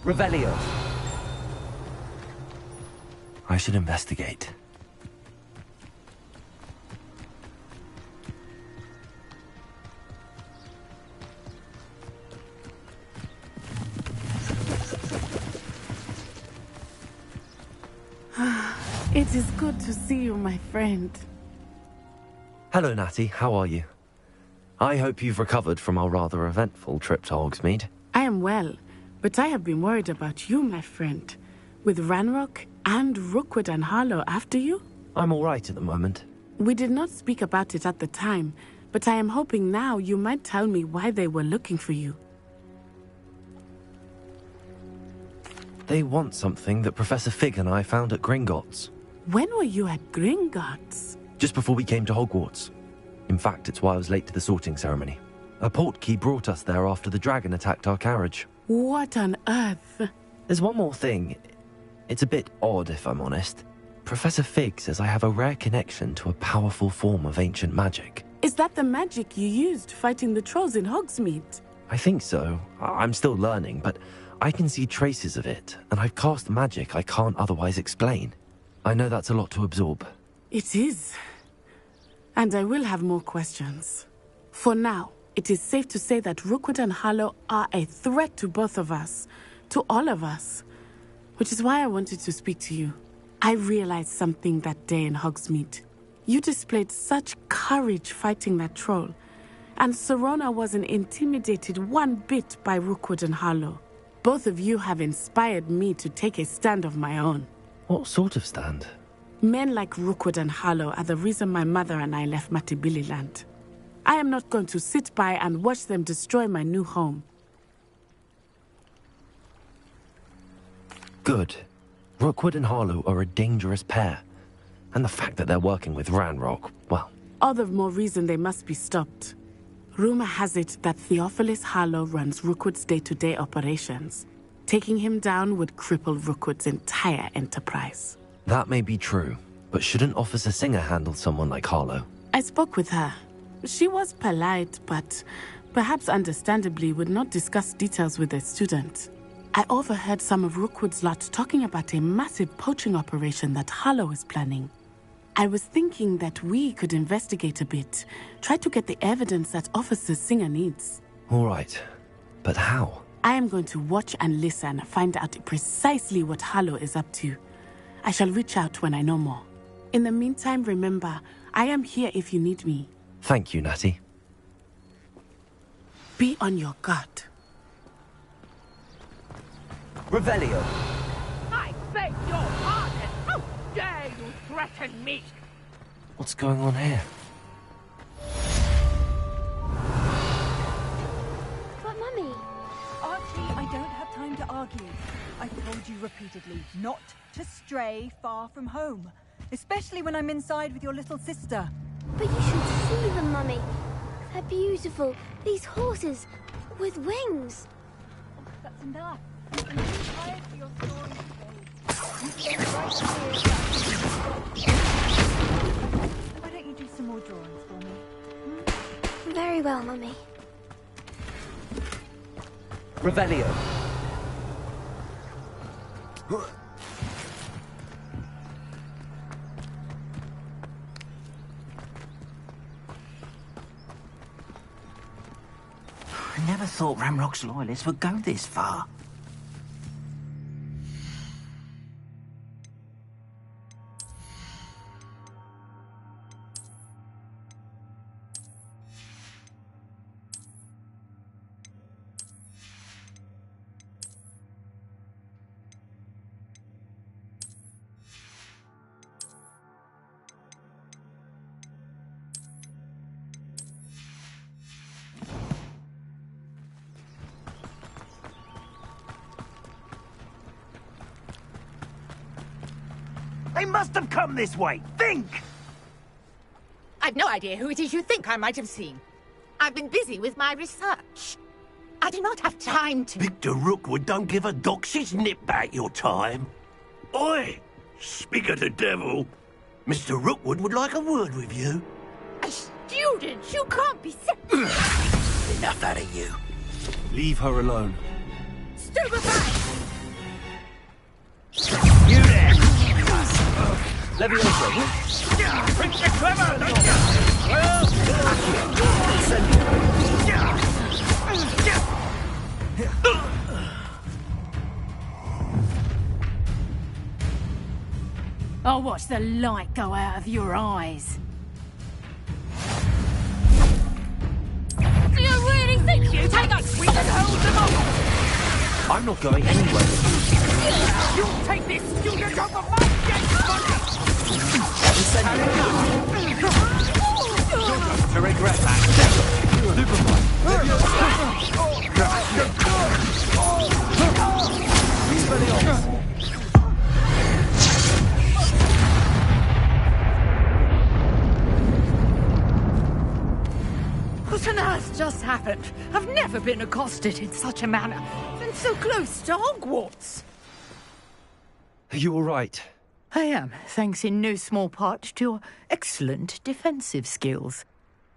Revelio. I should investigate. It is good to see you, my friend. Hello, Natty. How are you? I hope you've recovered from our rather eventful trip to Hogsmeade. I am well, but I have been worried about you, my friend. With Ranrock and Rookwood and Harlow after you? I'm all right at the moment. We did not speak about it at the time, but I am hoping now you might tell me why they were looking for you. They want something that Professor Fig and I found at Gringotts. When were you at Gringotts? Just before we came to Hogwarts. In fact, it's why I was late to the sorting ceremony. A portkey brought us there after the dragon attacked our carriage. What on earth? There's one more thing. It's a bit odd, if I'm honest. Professor Fig says I have a rare connection to a powerful form of ancient magic. Is that the magic you used fighting the trolls in Hogsmeade? I think so. I'm still learning, but I can see traces of it, and I've cast magic I can't otherwise explain. I know that's a lot to absorb. It is. And I will have more questions. For now, it is safe to say that Rookwood and Harlow are a threat to both of us, to all of us. Which is why I wanted to speak to you. I realized something that day in Hogsmeade. You displayed such courage fighting that troll, and Serona wasn't intimidated one bit by Rookwood and Harlow. Both of you have inspired me to take a stand of my own. What sort of stand? Men like Rookwood and Harlow are the reason my mother and I left Matabeleland. I am not going to sit by and watch them destroy my new home. Good. Rookwood and Harlow are a dangerous pair. And the fact that they're working with Ranrock, well... All the more reason they must be stopped. Rumor has it that Theophilus Harlow runs Rookwood's day-to-day operations. Taking him down would cripple Rookwood's entire enterprise. That may be true, but shouldn't Officer Singer handle someone like Harlow? I spoke with her. She was polite, but perhaps understandably would not discuss details with a student. I overheard some of Rookwood's lot talking about a massive poaching operation that Harlow is planning. I was thinking that we could investigate a bit, try to get the evidence that Officer Singer needs. All right, but how? I am going to watch and listen, find out precisely what Harlow is up to. I shall reach out when I know more. In the meantime, remember, I am here if you need me. Thank you, Natty. Be on your guard. Revelio! I beg your pardon! How dare you threaten me? What's going on here? But, Mummy... Archie, I don't have time to argue. I've told you repeatedly not to stray far from home. Especially when I'm inside with your little sister. But you should see them, Mummy. They're beautiful. These horses with wings. Oh, that's enough. I'm too tired for your story today. You stay right here. Why don't you do some more drawings for me? Very well, Mummy. Revelio! I never thought Ramrock's loyalists would go this far. They must have come this way. Think! I've no idea who it is you think I might have seen. I've been busy with my research. I do not have time to... Victor Rookwood don't give a doxy's nip back your time. Oi! Speak of the devil. Mr. Rookwood would like a word with you. A student? You can't be... Enough out of you. Leave her alone. Stupefy! You there! Levioso! Think you're clever, don't you? Well, I'll watch the light go out of your eyes. Do you really think you take us? We can hold them off! I'm not going anywhere. You'll take this student off of my dead body! To regret that. What on earth just happened? I've never been accosted in such a manner. And so close to Hogwarts. Are you all right? I am, thanks in no small part to your excellent defensive skills.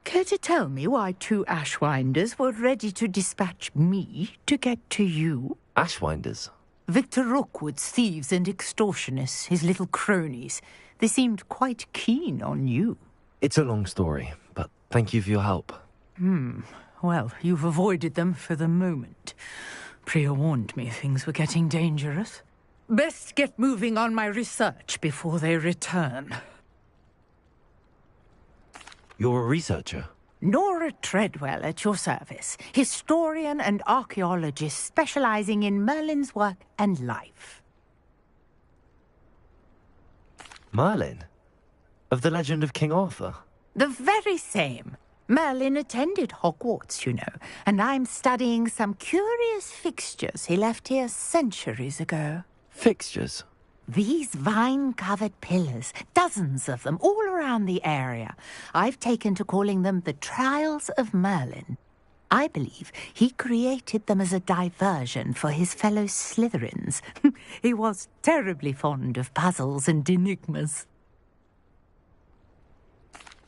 Care to tell me why two Ashwinders were ready to dispatch me to get to you? Ashwinders? Victor Rookwood's thieves and extortionists, his little cronies. They seemed quite keen on you. It's a long story, but thank you for your help. Well, you've avoided them for the moment. Priya warned me things were getting dangerous. Best get moving on my research before they return. You're a researcher? Nora Treadwell at your service, historian and archaeologist specializing in Merlin's work and life. Merlin? Of the legend of King Arthur? The very same. Merlin attended Hogwarts, you know, and I'm studying some curious fixtures he left here centuries ago. Fixtures? These vine-covered pillars, dozens of them, all around the area. I've taken to calling them the Trials of Merlin. I believe he created them as a diversion for his fellow Slytherins. He was terribly fond of puzzles and enigmas.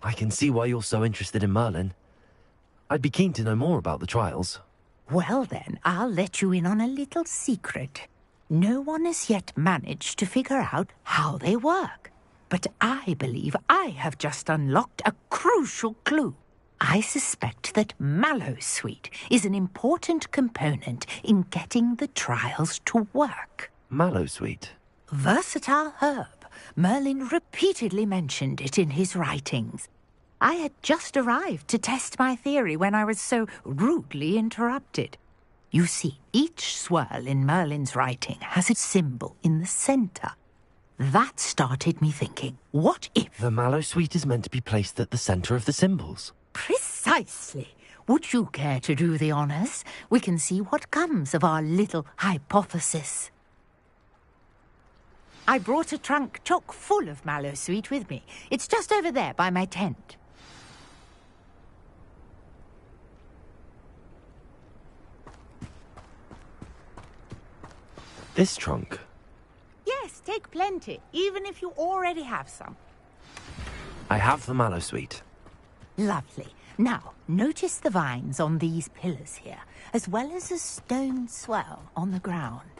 I can see why you're so interested in Merlin. I'd be keen to know more about the trials. Well then, I'll let you in on a little secret. No one has yet managed to figure out how they work. But I believe I have just unlocked a crucial clue. I suspect that mallowsweet is an important component in getting the trials to work. Mallowsweet? Versatile herb. Merlin repeatedly mentioned it in his writings. I had just arrived to test my theory when I was so rudely interrupted. You see, each swirl in Merlin's writing has its symbol in the centre. That started me thinking, what if... The mallowsweet is meant to be placed at the centre of the symbols. Precisely. Would you care to do the honours? We can see what comes of our little hypothesis. I brought a trunk chock full of mallowsweet with me. It's just over there by my tent. This trunk? Yes, take plenty, even if you already have some. I have the mallowsweet. Lovely. Now, notice the vines on these pillars here, as well as a stone swell on the ground.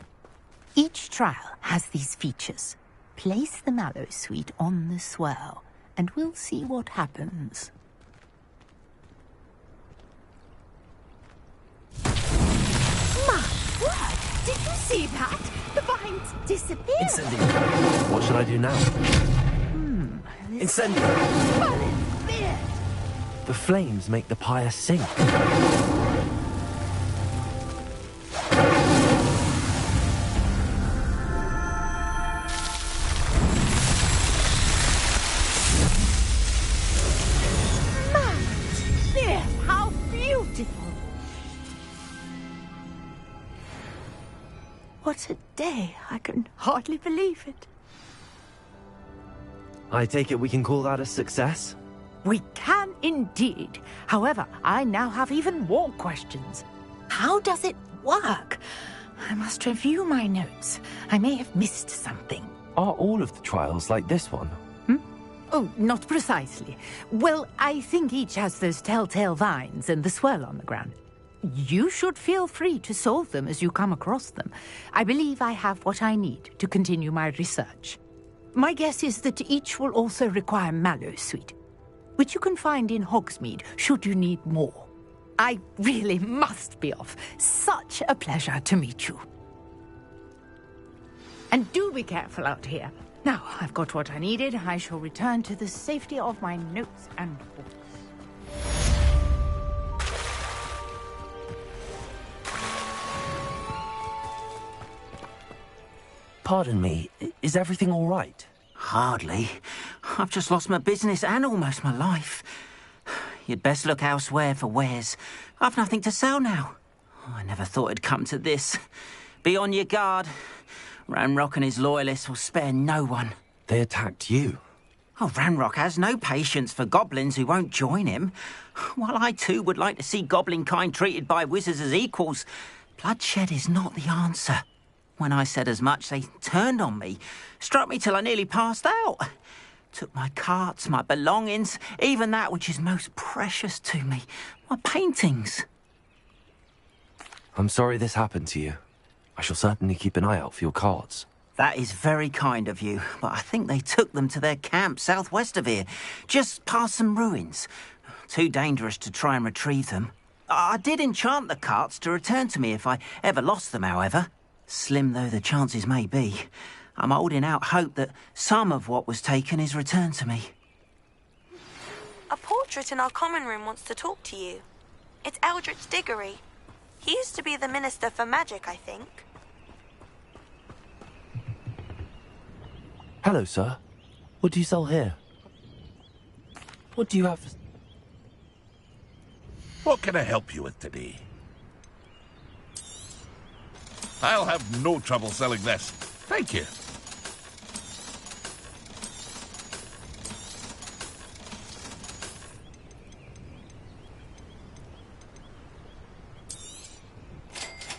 Each trial has these features. Place the mallowsweet on the swell, and we'll see what happens. My word! Did you see that? The vines disappeared. Incendio. What should I do now? Incendio. Merlin's beard! The flames make the pyre sink. Merlin's beard! How beautiful! What a day! I can hardly believe it. I take it we can call that a success? We can indeed. However, I now have even more questions. How does it work? I must review my notes. I may have missed something. Are all of the trials like this one? Oh, not precisely. Well, I think each has those telltale vines and the swirl on the ground. You should feel free to solve them as you come across them. I believe I have what I need to continue my research. My guess is that each will also require mallowsweet, which you can find in Hogsmeade should you need more. I really must be off. Such a pleasure to meet you. And do be careful out here. Now, I've got what I needed. I shall return to the safety of my notes and books. Pardon me, is everything all right? Hardly. I've just lost my business and almost my life. You'd best look elsewhere for wares. I've nothing to sell now. I never thought it'd come to this. Be on your guard. Ranrock and his loyalists will spare no one. They attacked you. Oh, Ranrock has no patience for goblins who won't join him. While I too would like to see goblin kind treated by wizards as equals, bloodshed is not the answer. When I said as much, they turned on me, struck me till I nearly passed out. Took my carts, my belongings, even that which is most precious to me, my paintings. I'm sorry this happened to you. I shall certainly keep an eye out for your cards. That is very kind of you, but I think they took them to their camp southwest of here, just past some ruins. Too dangerous to try and retrieve them. I did enchant the carts to return to me if I ever lost them, however. Slim though the chances may be, I'm holding out hope that some of what was taken is returned to me. A portrait in our common room wants to talk to you. It's Eldritch Diggory. He used to be the Minister for Magic, I think. Hello, sir. What do you sell here? What do you have? What can I help you with today? I'll have no trouble selling this. Thank you.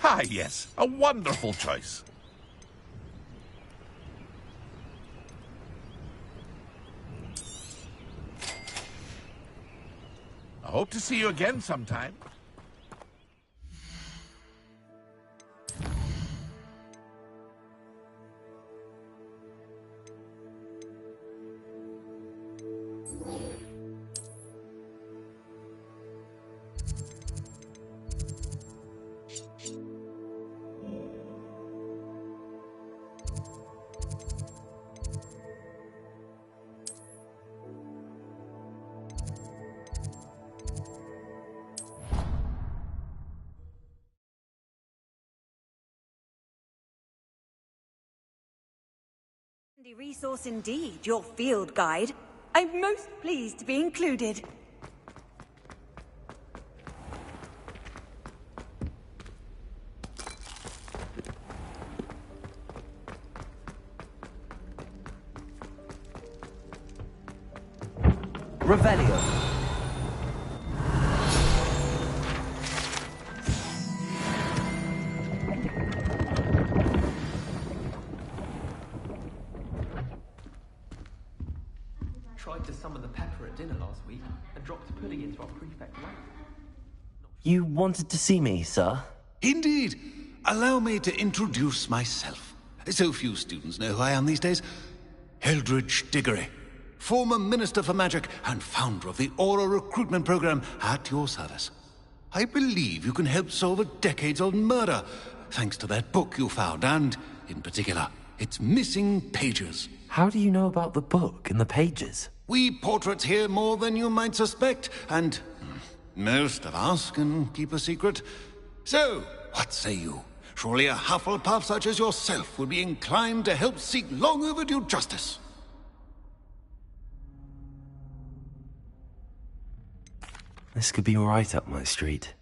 Ah, yes. A wonderful choice. I hope to see you again sometime. Handy resource indeed, your field guide. I'm most pleased to be included. Revelio. Tried to summon the pepper at dinner last week and dropped a pudding into our prefect lab. You wanted to see me, sir? Indeed. Allow me to introduce myself. So few students know who I am these days. Eldridge Diggory, former Minister for Magic and founder of the Aura Recruitment Program, at your service. I believe you can help solve a decades-old murder, thanks to that book you found, and, in particular, its missing pages. How do you know about the book and the pages? We portraits hear more than you might suspect, and most of us can keep a secret. So, what say you? Surely a Hufflepuff such as yourself would be inclined to help seek long overdue justice. This could be right up my street.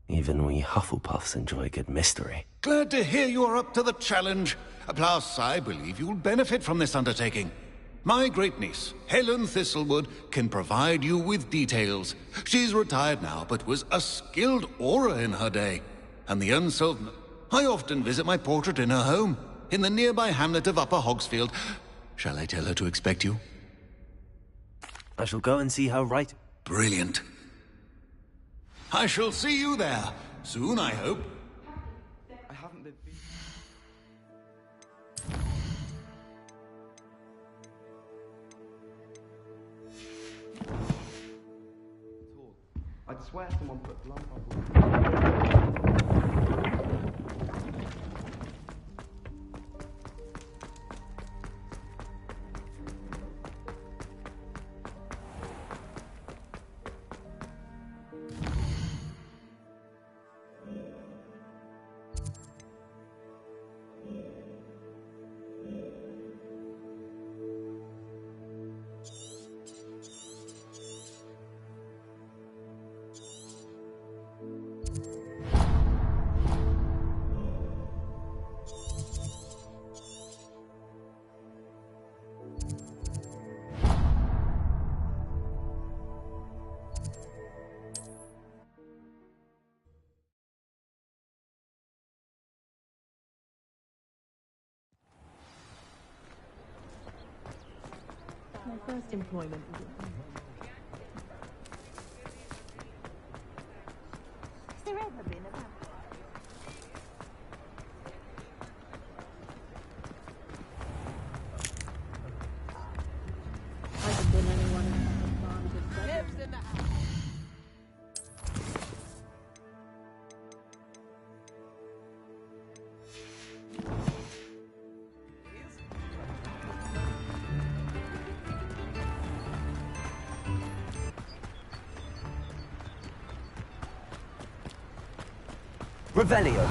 Even we Hufflepuffs enjoy a good mystery. Glad to hear you're up to the challenge. Plus, I believe you'll benefit from this undertaking. My great-niece, Helen Thistlewood, can provide you with details. She's retired now, but was a skilled aura in her day. And the unsolved... I often visit my portrait in her home, in the nearby hamlet of Upper Hogsfield. Shall I tell her to expect you? I shall go and see her right... Brilliant. I shall see you there. Soon, I hope. I haven't been... I'd swear someone put blood bubbles... My first employment was Has there ever been a vampire? Hasn't been anyone in lives in the house. Revelio.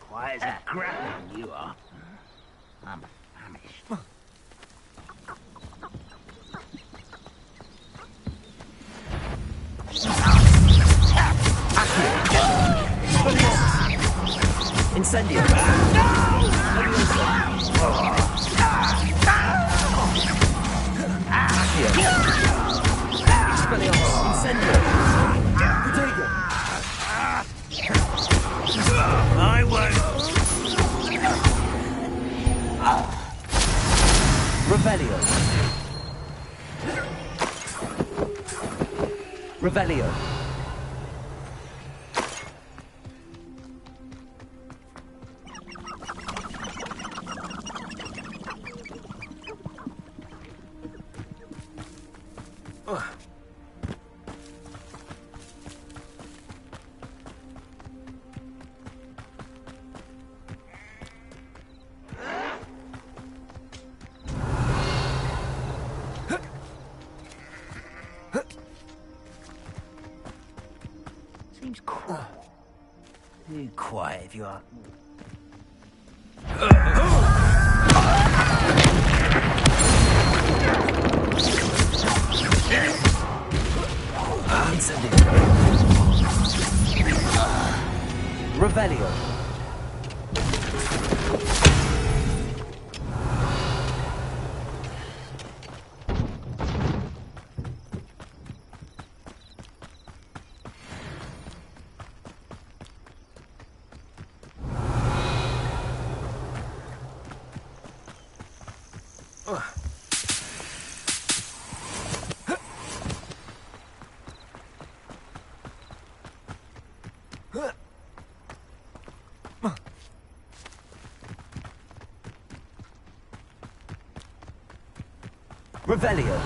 Quiet as a crab, you are. I'm famished. Incendio. No! Incendio! Potato! I won't. Revelio. Revelio. Seems cool. Be quiet if you are. Incendio. Revelio. Revelio.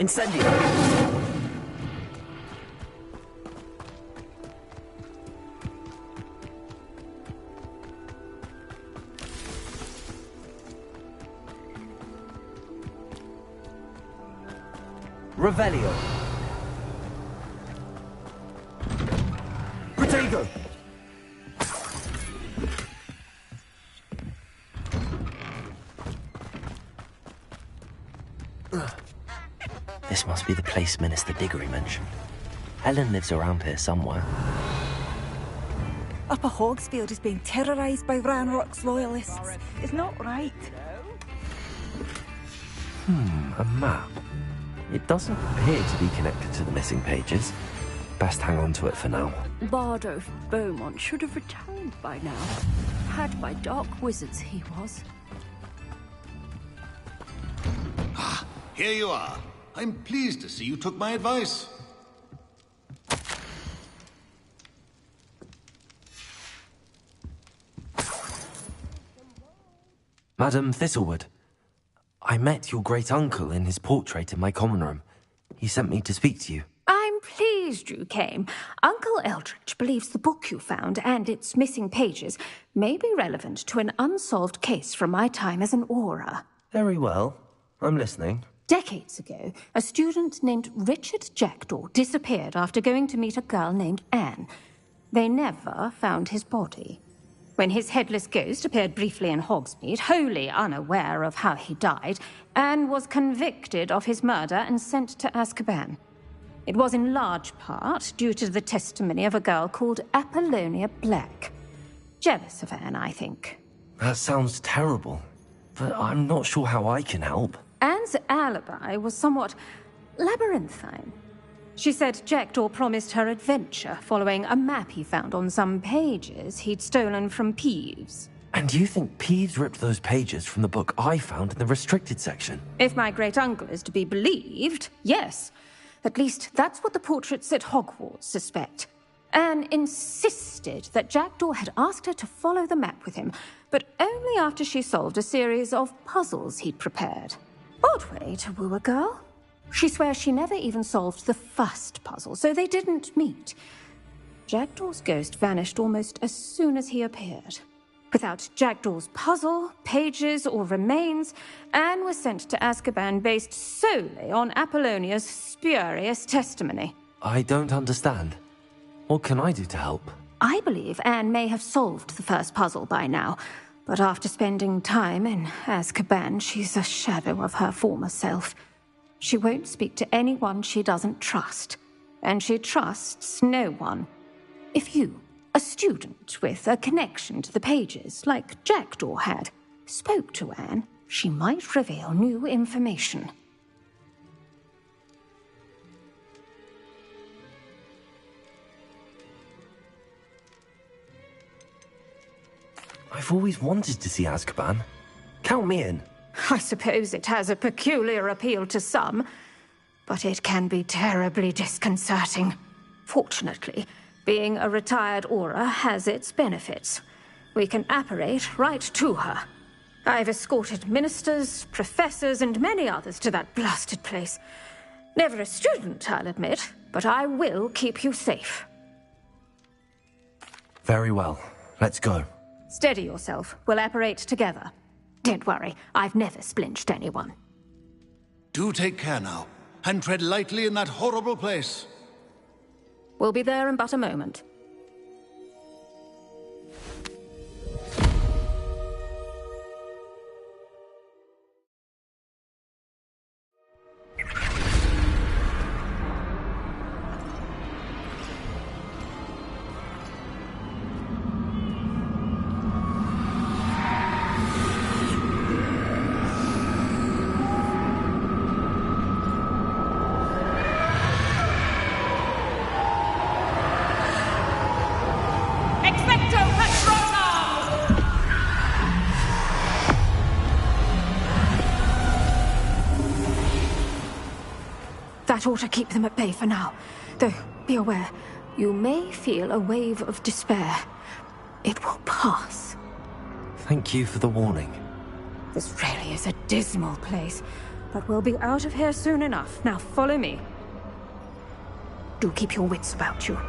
Incendio. Revelio. Protego. This must be the place Minister Diggory mentioned. Helen lives around here somewhere. Upper Hogsfield is being terrorised by Ranrock's loyalists. It's not right. A map. It doesn't appear to be connected to the missing pages. Best hang on to it for now. Lord of Beaumont should have returned by now. Had by dark wizards he was. Ah, here you are. I'm pleased to see you took my advice. Madam Thistlewood, I met your great-uncle in his portrait in my common room. He sent me to speak to you. I'm pleased you came. Uncle Eldridge believes the book you found and its missing pages may be relevant to an unsolved case from my time as an aura. Very well. I'm listening. Decades ago, a student named Richard Jackdaw disappeared after going to meet a girl named Anne. They never found his body. When his headless ghost appeared briefly in Hogsmeade, wholly unaware of how he died, Anne was convicted of his murder and sent to Azkaban. It was in large part due to the testimony of a girl called Apollonia Black. Jealous of Anne, I think. That sounds terrible, but I'm not sure how I can help. Anne's alibi was somewhat labyrinthine. She said Jackdaw promised her adventure following a map he found on some pages he'd stolen from Peeves. And you think Peeves ripped those pages from the book I found in the restricted section? If my great-uncle is to be believed, yes. At least that's what the portraits at Hogwarts suspect. Anne insisted that Jackdaw had asked her to follow the map with him, but only after she solved a series of puzzles he'd prepared. Odd way to woo a girl. She swears she never even solved the first puzzle, so they didn't meet. Jackdaw's ghost vanished almost as soon as he appeared. Without Jackdaw's puzzle, pages, or remains, Anne was sent to Azkaban based solely on Apollonia's spurious testimony. I don't understand. What can I do to help? I believe Anne may have solved the first puzzle by now, but after spending time in Azkaban, she's a shadow of her former self. She won't speak to anyone she doesn't trust, and she trusts no one. If you, a student with a connection to the pages, like Jackdaw had, spoke to Anne, she might reveal new information. I've always wanted to see Azkaban. Count me in. I suppose it has a peculiar appeal to some, but it can be terribly disconcerting. Fortunately, being a retired Auror has its benefits. We can apparate right to her. I've escorted ministers, professors, and many others to that blasted place. Never a student, I'll admit, but I will keep you safe. Very well. Let's go. Steady yourself. We'll apparate together. Don't worry, I've never splinched anyone. Do take care now, and tread lightly in that horrible place. We'll be there in but a moment. That ought to keep them at bay for now. Though, be aware, you may feel a wave of despair. It will pass. Thank you for the warning. This really is a dismal place, but we'll be out of here soon enough. Now follow me. Do keep your wits about you.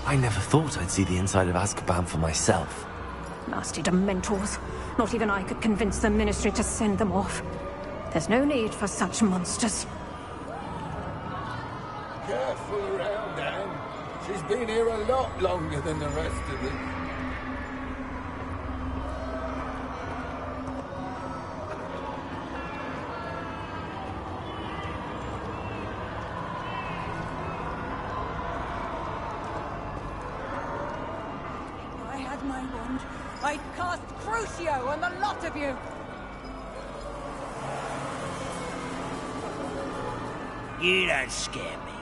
I never thought I'd see the inside of Azkaban for myself. Nasty Dementors. Not even I could convince the Ministry to send them off. There's no need for such monsters. Careful around, Anne. She's been here a lot longer than the rest of them. If I had my wand, I'd cast Crucio on the lot of you! You don't scare me.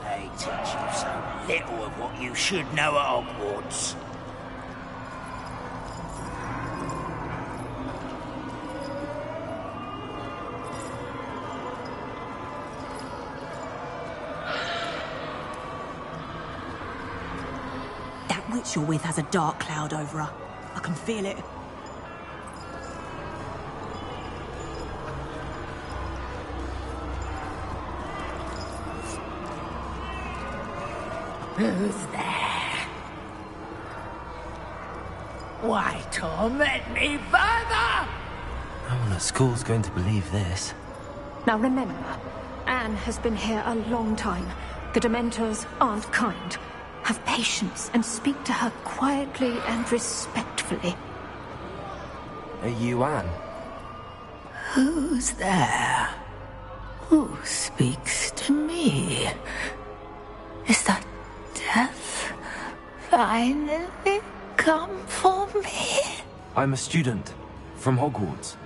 They teach you so little of what you should know at Hogwarts. That witch you're with has a dark cloud over her. I can feel it. Who's there? Why torment me further? No one at school's going to believe this. Now remember, Anne has been here a long time. The Dementors aren't kind. Have patience and speak to her quietly and respectfully. Are you Anne? Who's there? Who speaks to me? Is that death finally come for me? I'm a student from Hogwarts.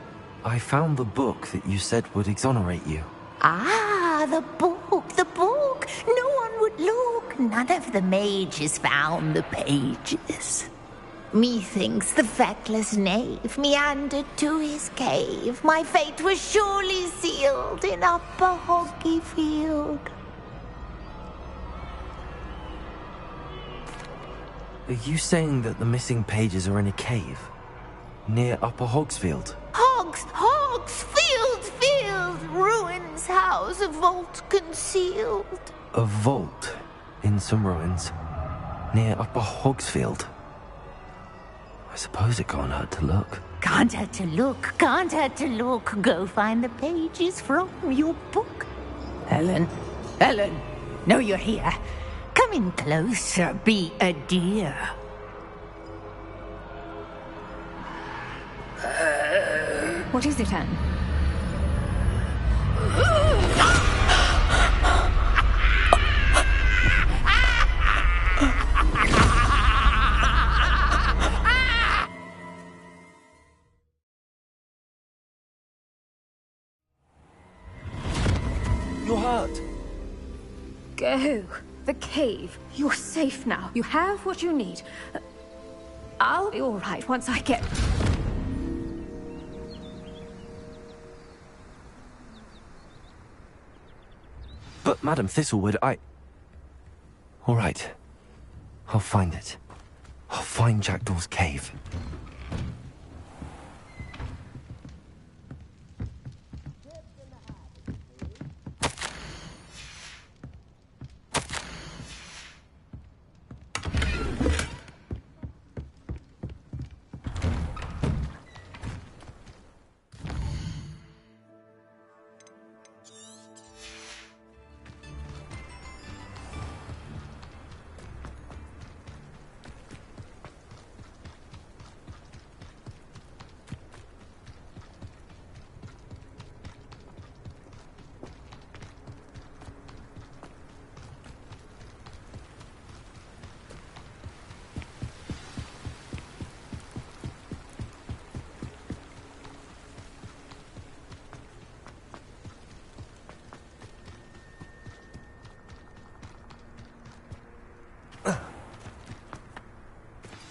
I found the book that you said would exonerate you. Ah, the book, the book. No one would look. None of the mages found the pages. Methinks the feckless knave meandered to his cave. My fate was surely sealed in Upper Hoggyfield. Are you saying that the missing pages are in a cave? Near Upper Hogsfield? Field, ruins house, a vault concealed. A vault in some ruins near Upper Hogsfield? I suppose it can't hurt to look. Can't hurt to look. Go find the pages from your book. Helen, know you're here. Come in closer, be a dear. What is it, Anne? You're hurt. Go. The cave. You're safe now. You have what you need. I'll be all right once I get... But, Madam Thistlewood, All right. I'll find it. I'll find Jackdaw's cave.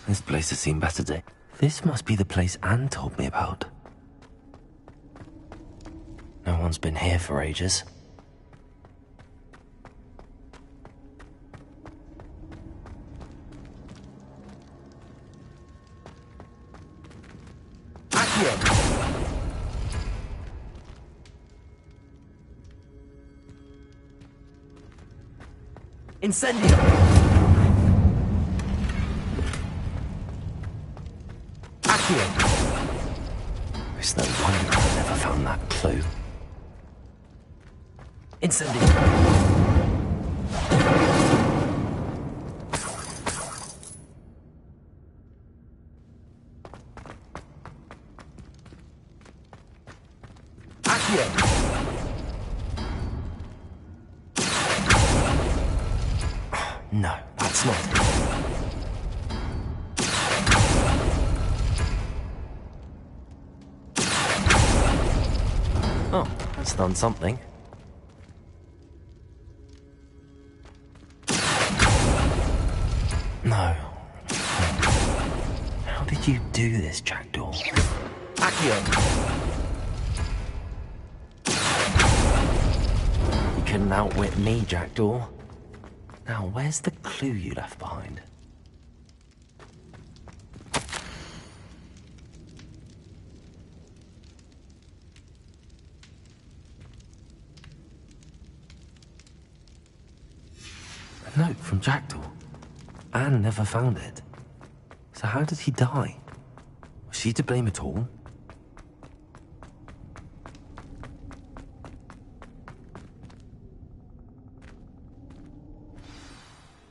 This place has seen better days. This must be the place Anne told me about. No one's been here for ages. Incendio! It's no wonder I never found that clue. Incendio! No, that's not it. Oh, that's done something. No. How did you do this, Jackdaw? Accio! You couldn't outwit me, Jackdaw. Now, where's the clue you left behind? A note from Jackdaw. Anne never found it. So how did he die? Was she to blame at all?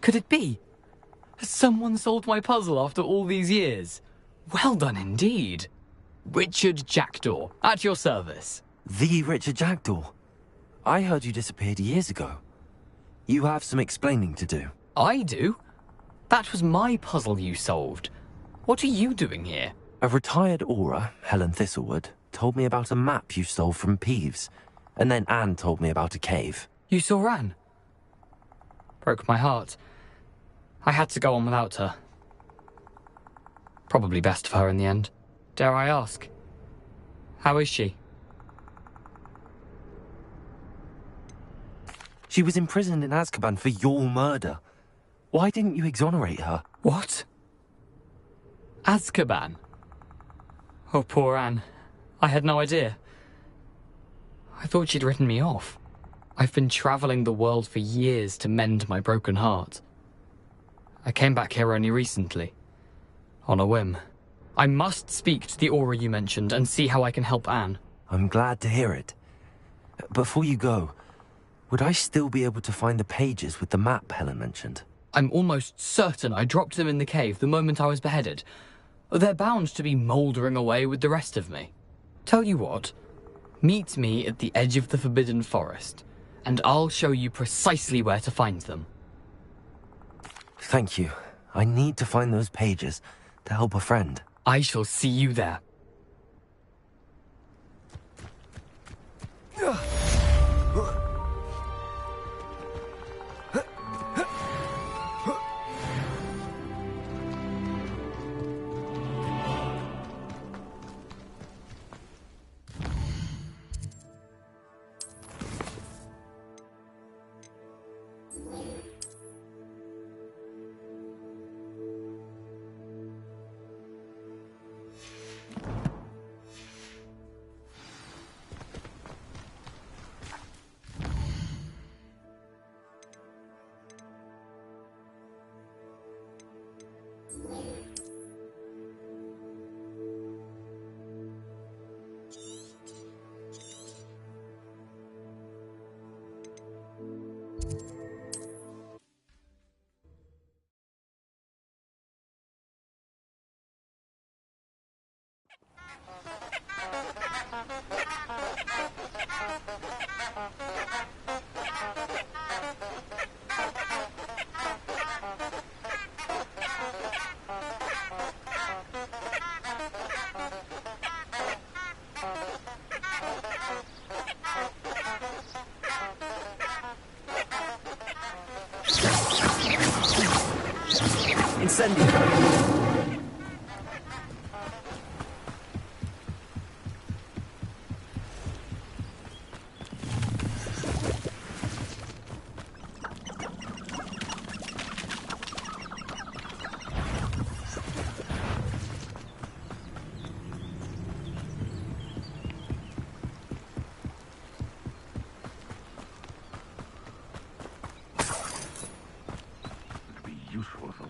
Could it be? Someone solved my puzzle after all these years. Well done indeed. Richard Jackdaw, at your service. The Richard Jackdaw? I heard you disappeared years ago. You have some explaining to do. I do? That was my puzzle you solved. What are you doing here? A retired aura, Helen Thistlewood, told me about a map you stole from Peeves. And then Anne told me about a cave. You saw Anne? Broke my heart. I had to go on without her. Probably best of her in the end. Dare I ask? How is she? She was imprisoned in Azkaban for your murder. Why didn't you exonerate her? What? Azkaban? Oh, poor Anne. I had no idea. I thought she'd written me off. I've been travelling the world for years to mend my broken heart. I came back here only recently. On a whim. I must speak to the aura you mentioned and see how I can help Anne. I'm glad to hear it. Before you go, would I still be able to find the pages with the map Helen mentioned? I'm almost certain I dropped them in the cave the moment I was beheaded. They're bound to be mouldering away with the rest of me. Tell you what, meet me at the edge of the Forbidden Forest, and I'll show you precisely where to find them. Thank you. I need to find those pages to help a friend. I shall see you there.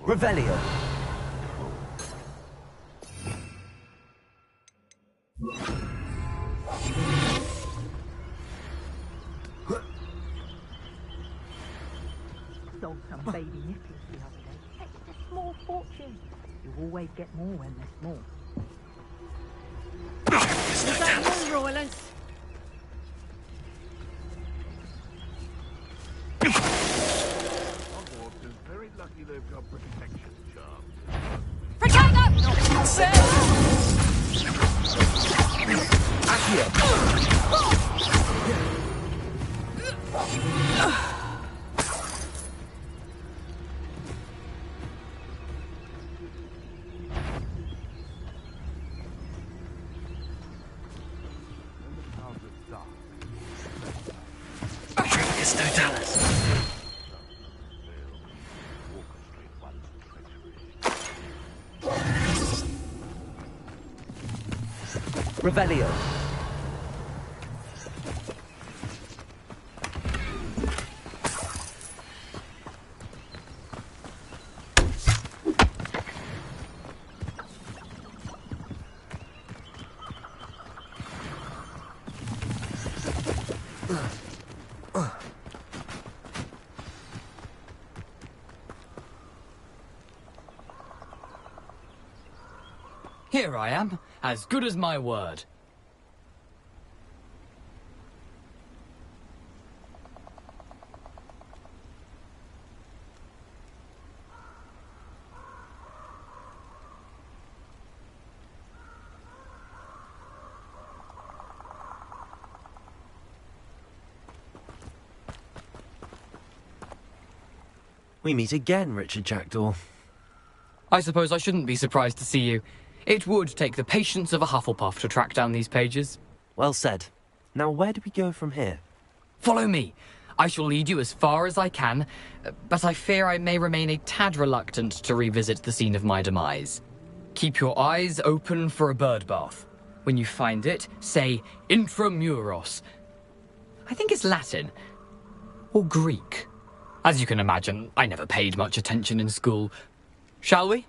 Revelio. Sold some baby nipples the other day. It's a small fortune. You always get more when there's more. Is that all, Roylance? Hogwarts is very lucky they've got protection charms. Revelio. Here I am, as good as my word. We meet again, Richard Jackdaw. I suppose I shouldn't be surprised to see you. It would take the patience of a Hufflepuff to track down these pages. Well said. Now where do we go from here? Follow me. I shall lead you as far as I can, but I fear I may remain a tad reluctant to revisit the scene of my demise. Keep your eyes open for a bird bath. When you find it, say intramuros. I think it's Latin. Or Greek. As you can imagine, I never paid much attention in school. Shall we?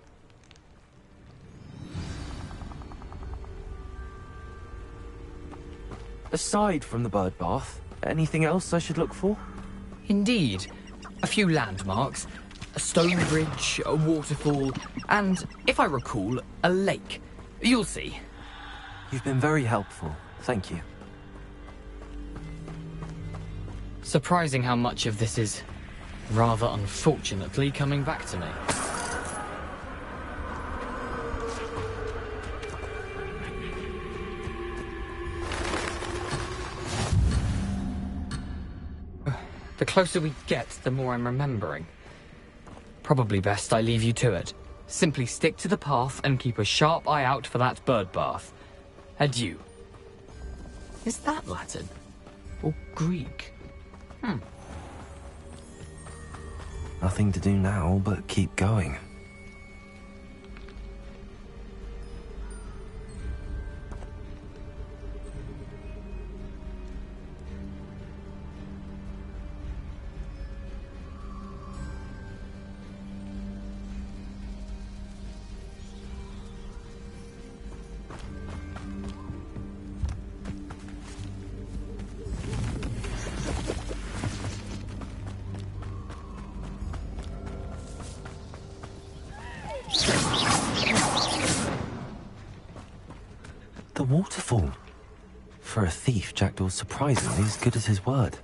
Aside from the bird bath, anything else I should look for? Indeed. A few landmarks. A stone bridge, a waterfall, and, if I recall, a lake. You'll see. You've been very helpful. Thank you. Surprising how much of this is, rather unfortunately, coming back to me. The closer we get, the more I'm remembering. Probably best I leave you to it. Simply stick to the path and keep a sharp eye out for that bird bath. Adieu. Is that Latin? Or Greek? Nothing to do now but keep going. The waterfall. For a thief, Jackdaw's surprisingly as good as his word.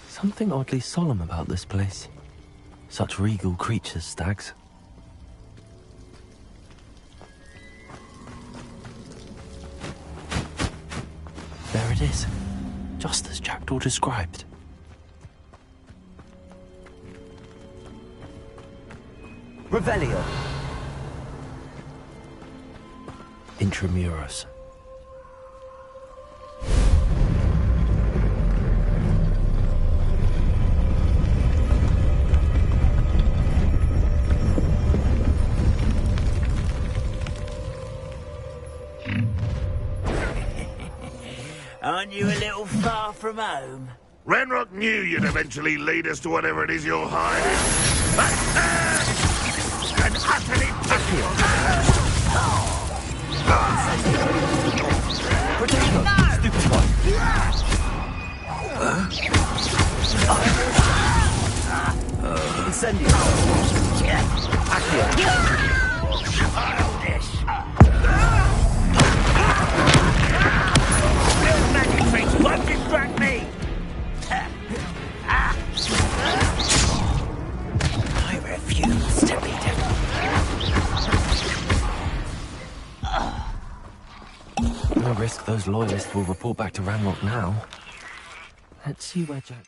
Something oddly solemn about this place. Such regal creatures, stags. There it is, just as Jackdaw described. Revelio. Intramuros. Aren't you a little far from home? Renrock knew you'd eventually lead us to whatever it is you're hiding. And utterly Won't distract me! I refuse to be No risk those loyalists will report back to Ranrock now. Let's see where Jack...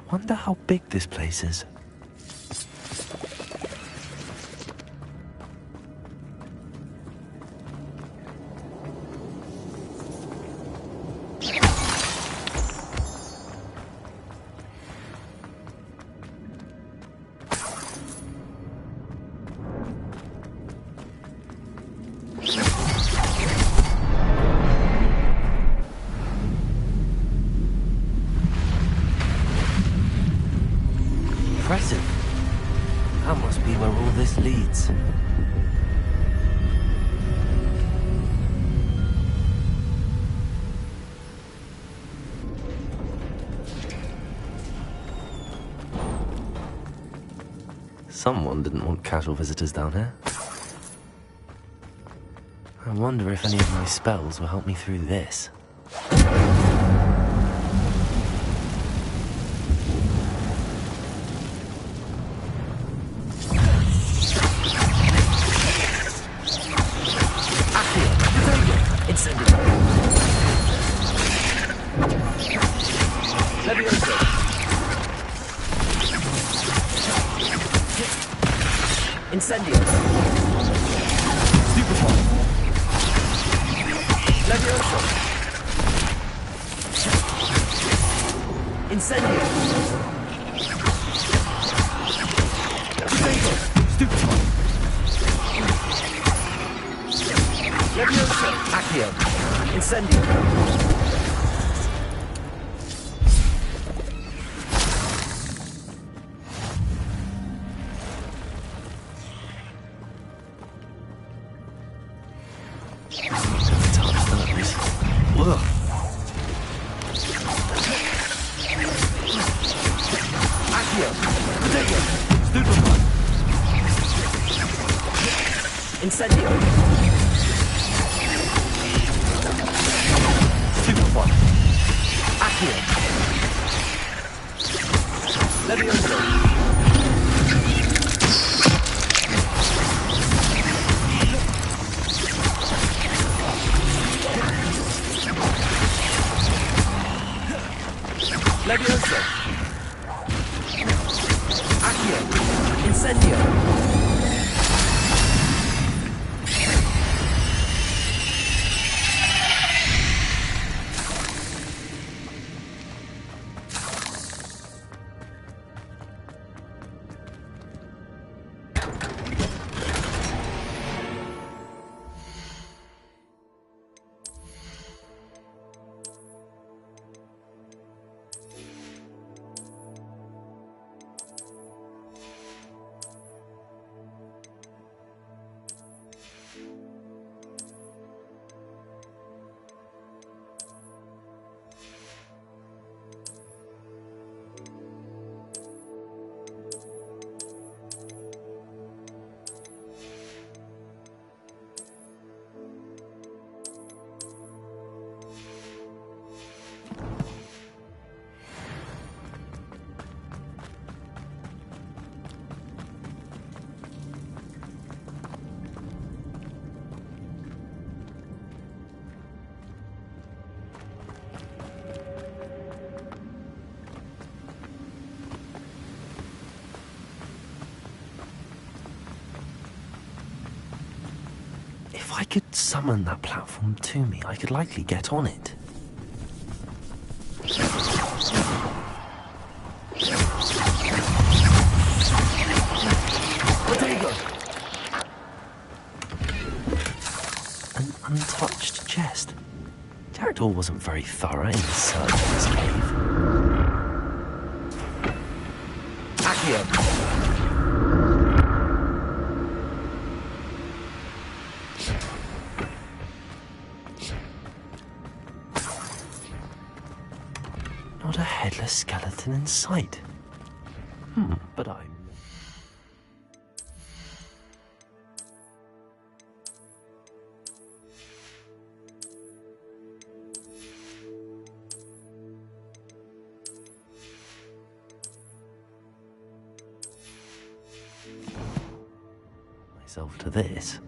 I Wonder how big this place is. Impressive. That must be where all this leads. Someone didn't want casual visitors down here. I wonder if any of my spells will help me through this. Incendio. Stupefy. Levioso. Incendio. Potato. Stupefy. Levioso. Accio. Incendio. Incendio. Stupefy. Accio. Levioso. Levioso. Accio. Incendio. If I could summon that platform to me, I could likely get on it. An untouched chest. Jaredor wasn't very thorough in his search for this cave. Accio. Not a headless skeleton in sight. But I'm... myself to this.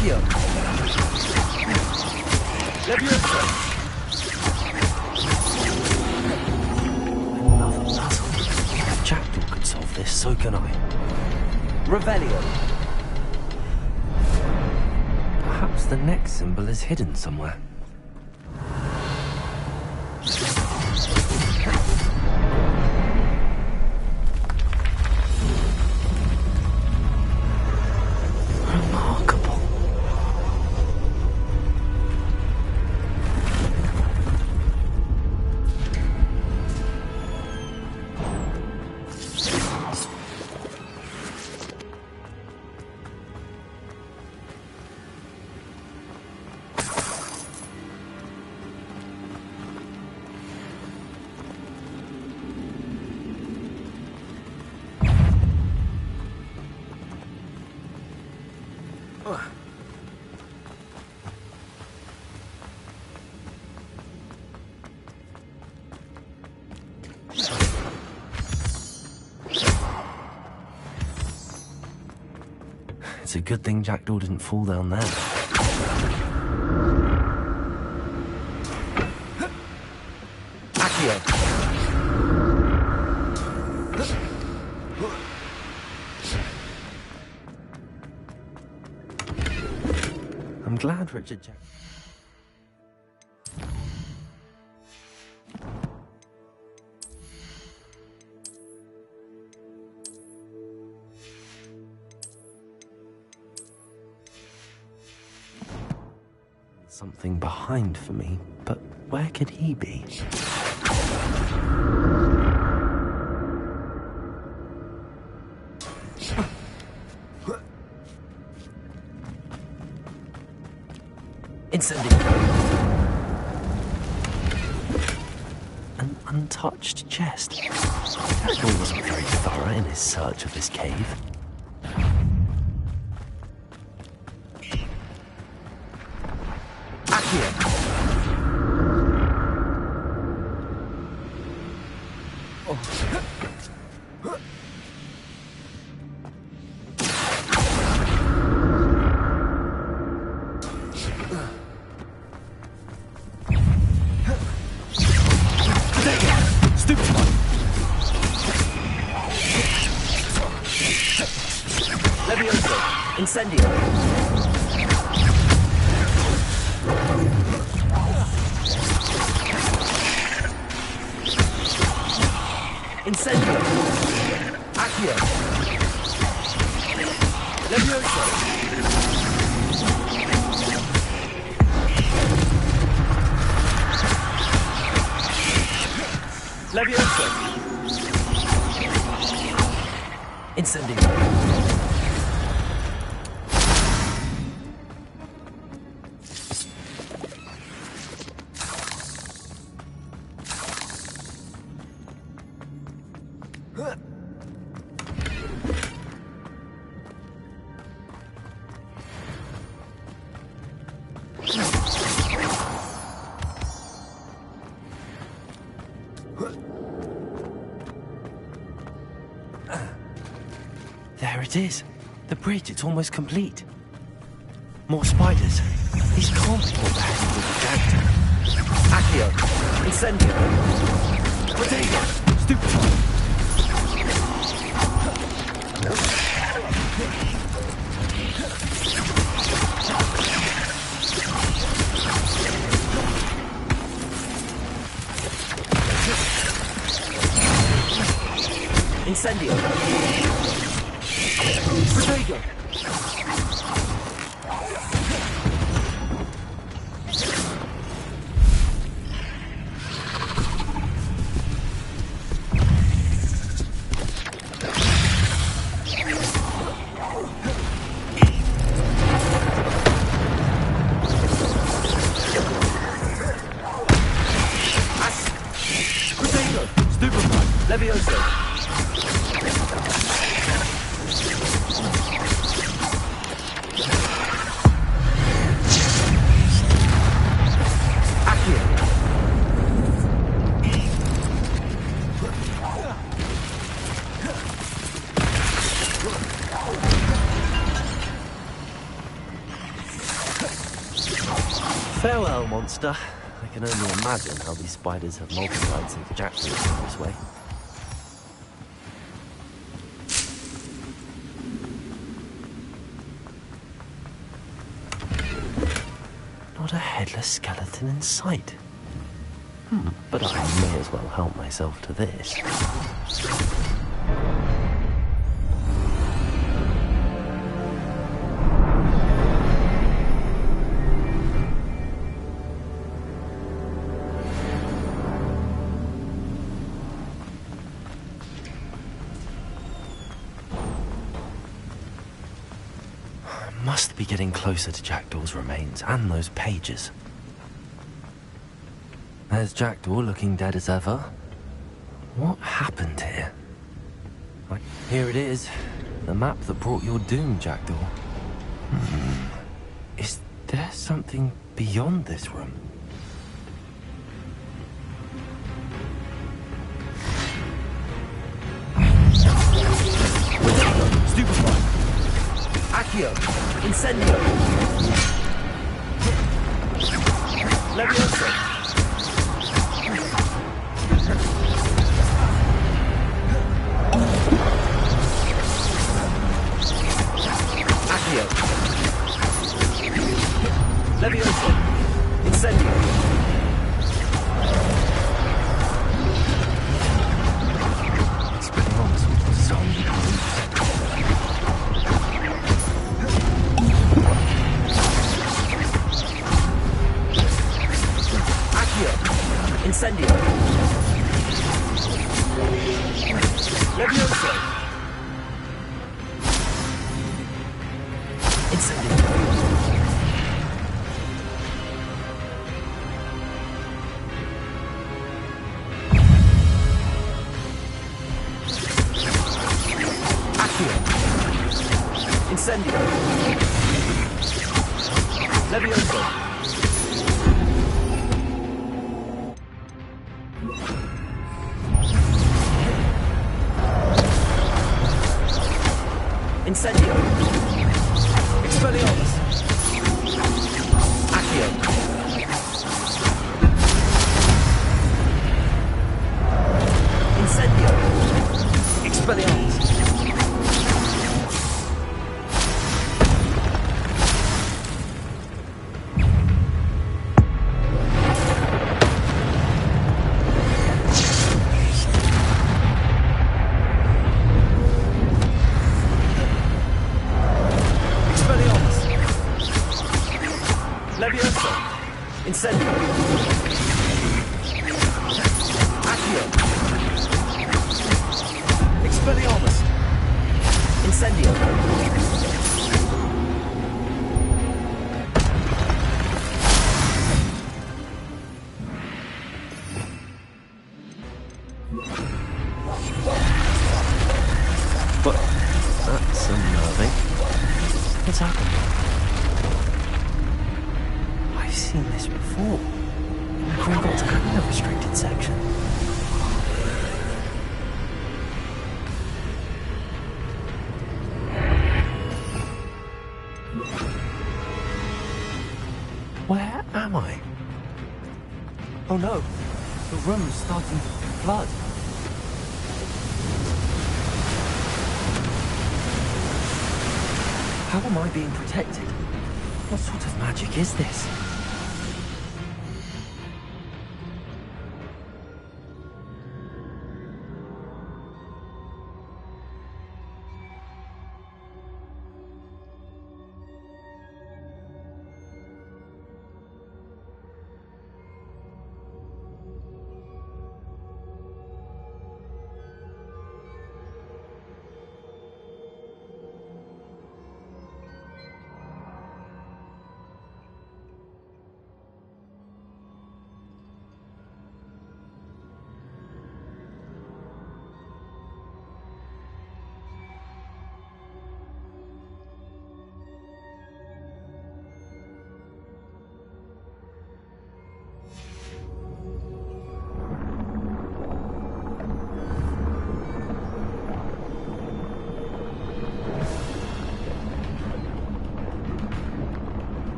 Accio! Leviosa! Another puzzle. If Jackdaw could solve this, so can I. Revelio! Perhaps the next symbol is hidden somewhere. It's a good thing Jackdaw didn't fall down there. Accio! I'm glad Richard Jack... Something behind for me, but where could he be? Incendio! An untouched chest. Jackdaw wasn't very thorough in his search of this cave. Incendio! Incendio! Accio! Leviosa! Leviosa! Incendio! There it is. The bridge, it's almost complete. More spiders. These can't be what the heck with the Jackdaw. Accio! Incendio! Potato! Stupefy! Incendio! Potato! Leviosa! Farewell, monster. I can only imagine how these spiders have multiplied since Jack moved this way. Not a headless skeleton in sight. But I may as well help myself to this. Must be getting closer to Jackdaw's remains and those pages. There's Jackdaw looking dead as ever. What happened here? Here it is. The map that brought your doom, Jackdaw. Is there something beyond this room? Stupefy! Accio! Incendio! Levioso! Accio! Levioso! Incendio! Expelliarmus! Zombie Incendio! Levioso! Incendio! Accio! Incendio! Levioso! Incendio! Expelliarmus! Accio! Incendio! Expelliarmus! Levioso! Incendio! Accio! Expelliarmus! Incendio! But that's unnerving. What's happened? I've seen this before. In the Gringotts and the restricted section. Where am I? Oh no, the room's starting to flood. How am I being protected? What sort of magic is this?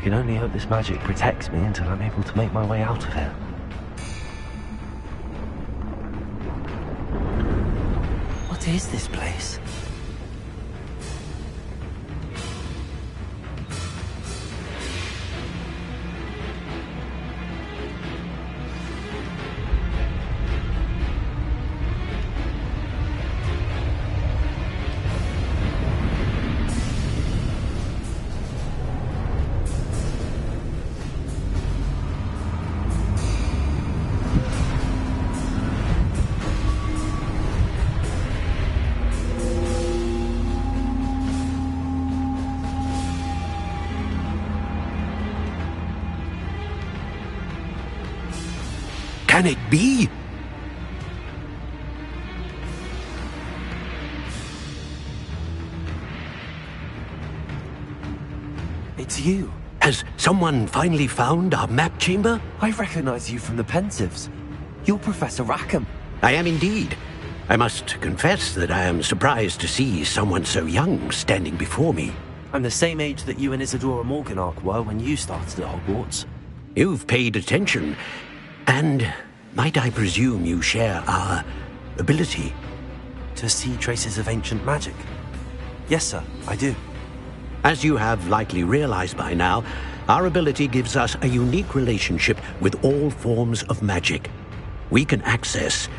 can only hope this magic protects me until I'm able to make my way out of here. What is this place? Can it be? It's you. Has someone finally found our map chamber? I recognize you from the Pensives. You're Professor Rackham. I am indeed. I must confess that I am surprised to see someone so young standing before me. I'm the same age that you and Isadora Morganach were when you started at Hogwarts. You've paid attention, and might I presume you share our ability? To see traces of ancient magic? Yes, sir, I do. As you have likely realized by now, our ability gives us a unique relationship with all forms of magic. We can access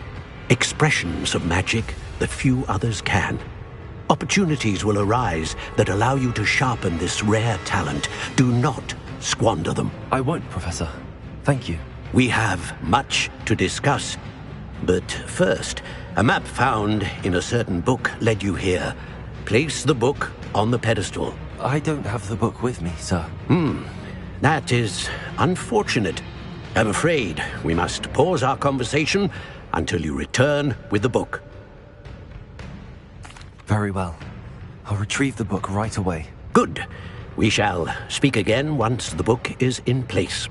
expressions of magic that few others can. Opportunities will arise that allow you to sharpen this rare talent. Do not squander them. I won't, Professor. Thank you. We have much to discuss. But first, a map found in a certain book led you here. Place the book on the pedestal. I don't have the book with me, sir. That is unfortunate. I'm afraid we must pause our conversation until you return with the book. Very well. I'll retrieve the book right away. Good. We shall speak again once the book is in place.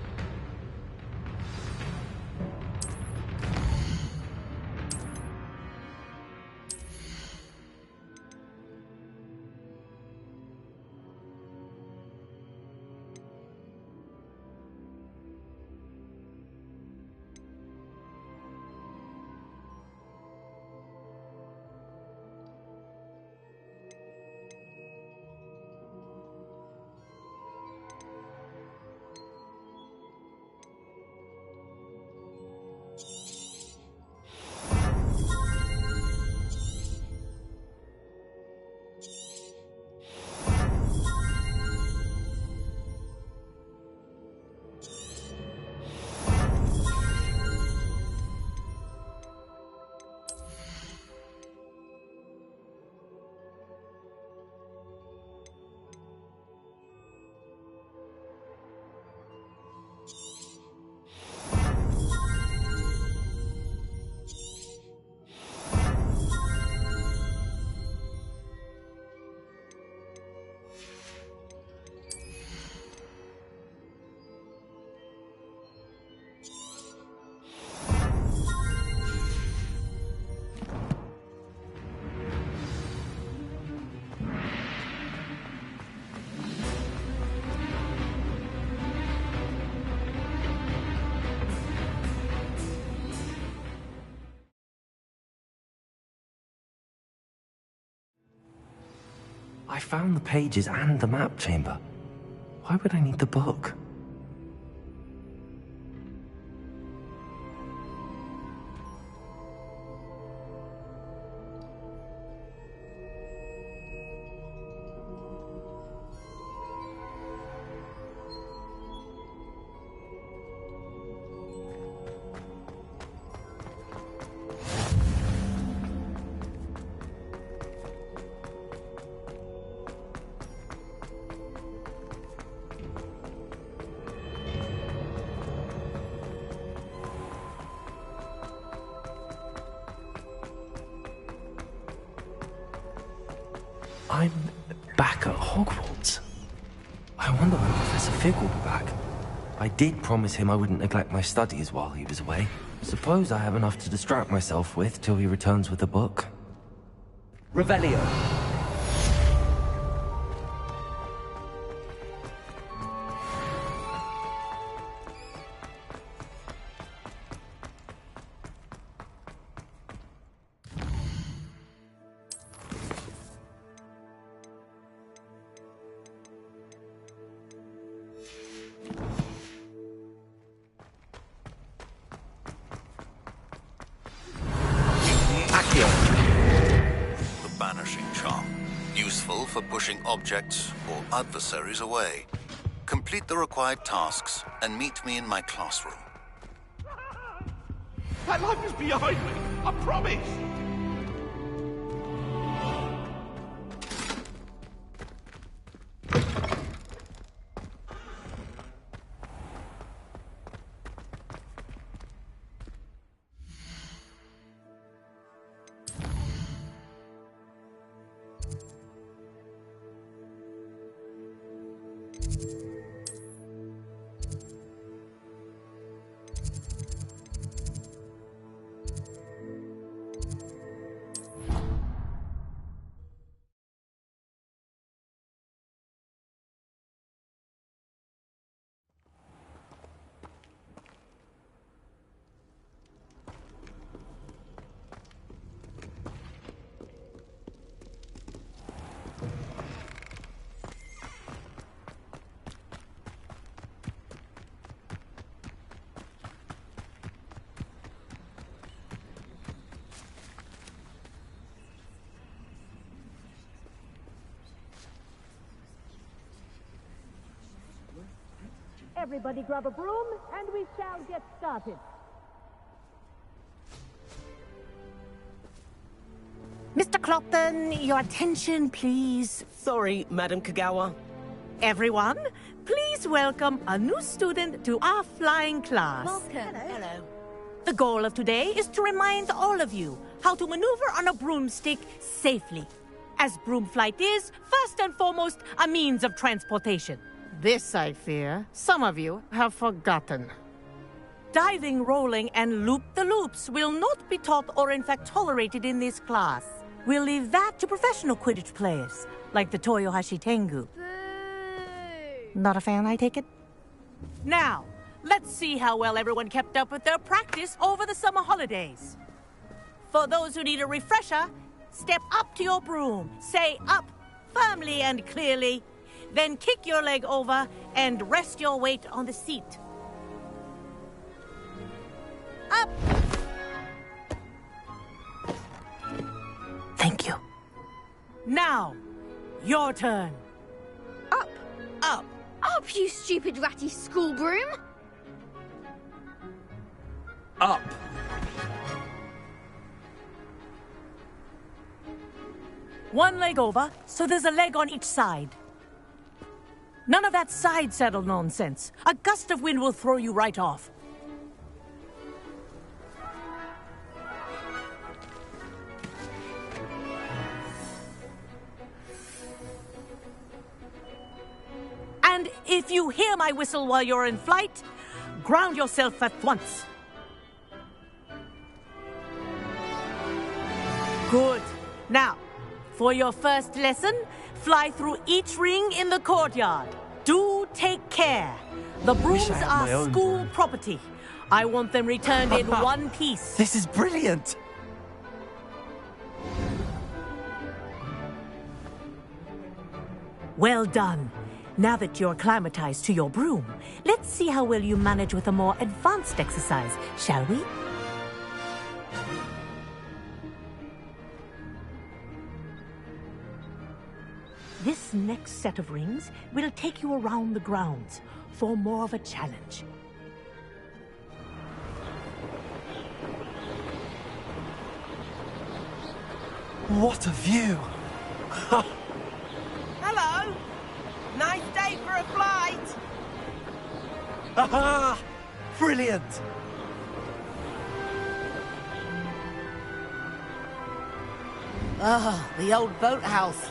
I found the pages and the map chamber. Why would I need the book? I'm back at Hogwarts. I wonder when Professor Fig will be back. I did promise him I wouldn't neglect my studies while he was away. Suppose I have enough to distract myself with till he returns with the book. Revelio. useful for pushing objects or adversaries away. Complete the required tasks and meet me in my classroom. That life is behind me, I promise! Everybody grab a broom, and we shall get started. Mr. Clopton, your attention, please. Sorry, Madam Kagawa. Everyone, please welcome a new student to our flying class. Welcome. Hello. The goal of today is to remind all of you how to maneuver on a broomstick safely, as broom flight is, first and foremost, a means of transportation. This, I fear, some of you have forgotten. Diving, rolling, and loop-the-loops will not be taught or in fact tolerated in this class. We'll leave that to professional Quidditch players, like the Toyohashi Tengu. Not a fan, I take it? Now, let's see how well everyone kept up with their practice over the summer holidays. For those who need a refresher, step up to your broom, say up, firmly and clearly, then kick your leg over and rest your weight on the seat. Up! Thank you. Now, your turn. Up. Up. Up, you stupid ratty school broom. Up. One leg over, so there's a leg on each side. None of that side saddle nonsense. A gust of wind will throw you right off. And if you hear my whistle while you're in flight, ground yourself at once. Good. Now, for your first lesson, fly through each ring in the courtyard. Do take care. The brooms are school property. I want them returned in one piece. This is brilliant! Well done. Now that you're acclimatized to your broom, let's see how well you manage with a more advanced exercise, shall we? This next set of rings will take you around the grounds for more of a challenge. What a view! Hello! Nice day for a flight! Aha! Brilliant! Ah, the old boathouse.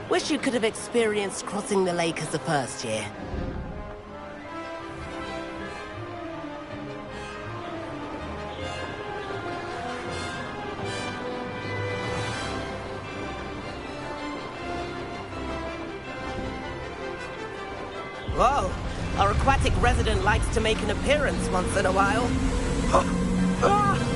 Wish you could have experienced crossing the lake as a first year. Whoa! Our aquatic resident likes to make an appearance once in a while. Ha!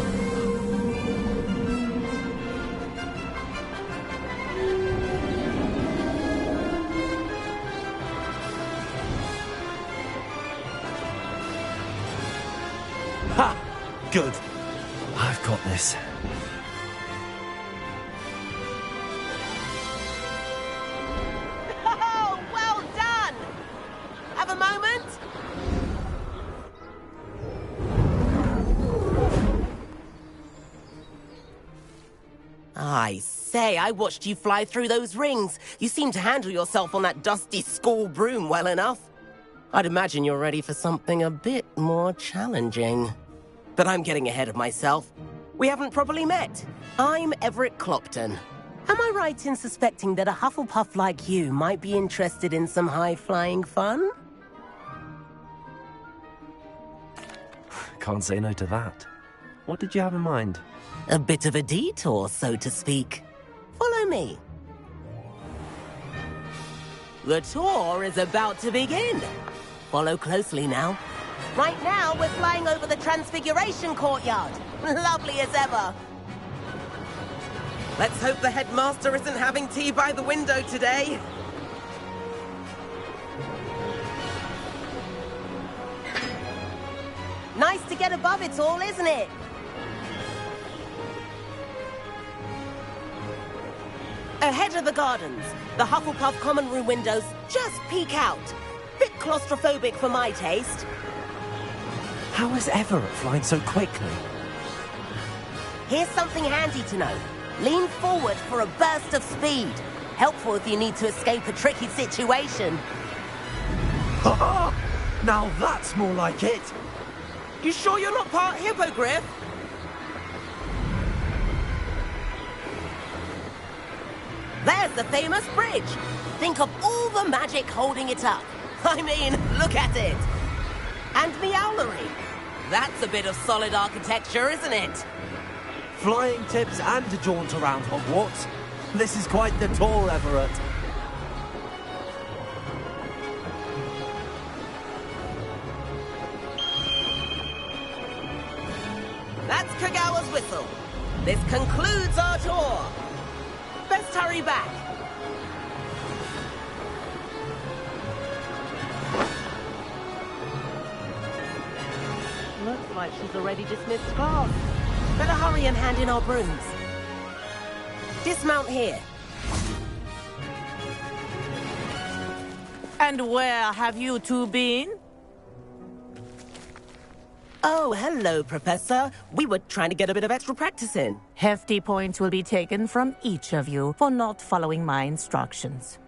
Good. I've got this. I say, I watched you fly through those rings. You seem to handle yourself on that dusty school broom well enough. I'd imagine you're ready for something a bit more challenging. But I'm getting ahead of myself. We haven't properly met. I'm Everett Clopton. Am I right in suspecting that a Hufflepuff like you might be interested in some high-flying fun? Can't say no to that. What did you have in mind? A bit of a detour, so to speak. Follow me. The tour is about to begin. Follow closely now. Right now, we're flying over the Transfiguration Courtyard. Lovely as ever. Let's hope the headmaster isn't having tea by the window today. Nice to get above it all, isn't it? Ahead of the gardens, the Hufflepuff common room windows just peek out. Bit claustrophobic for my taste. How is Everett flying so quickly? Here's something handy to know. Lean forward for a burst of speed. Helpful if you need to escape a tricky situation. Now that's more like it. You sure you're not part hippogriff? There's the famous bridge. Think of all the magic holding it up. I mean, look at it. And Meowlery. That's a bit of solid architecture, isn't it? Flying tips and a jaunt around Hogwarts. This is quite the tour, Everett. That's Kagawa's whistle. This concludes our tour. Best hurry back. Looks like she's already dismissed class. Better hurry and hand in our brooms. Dismount here. And where have you two been? Oh, hello, Professor. We were trying to get a bit of extra practice in. Hefty points will be taken from each of you for not following my instructions.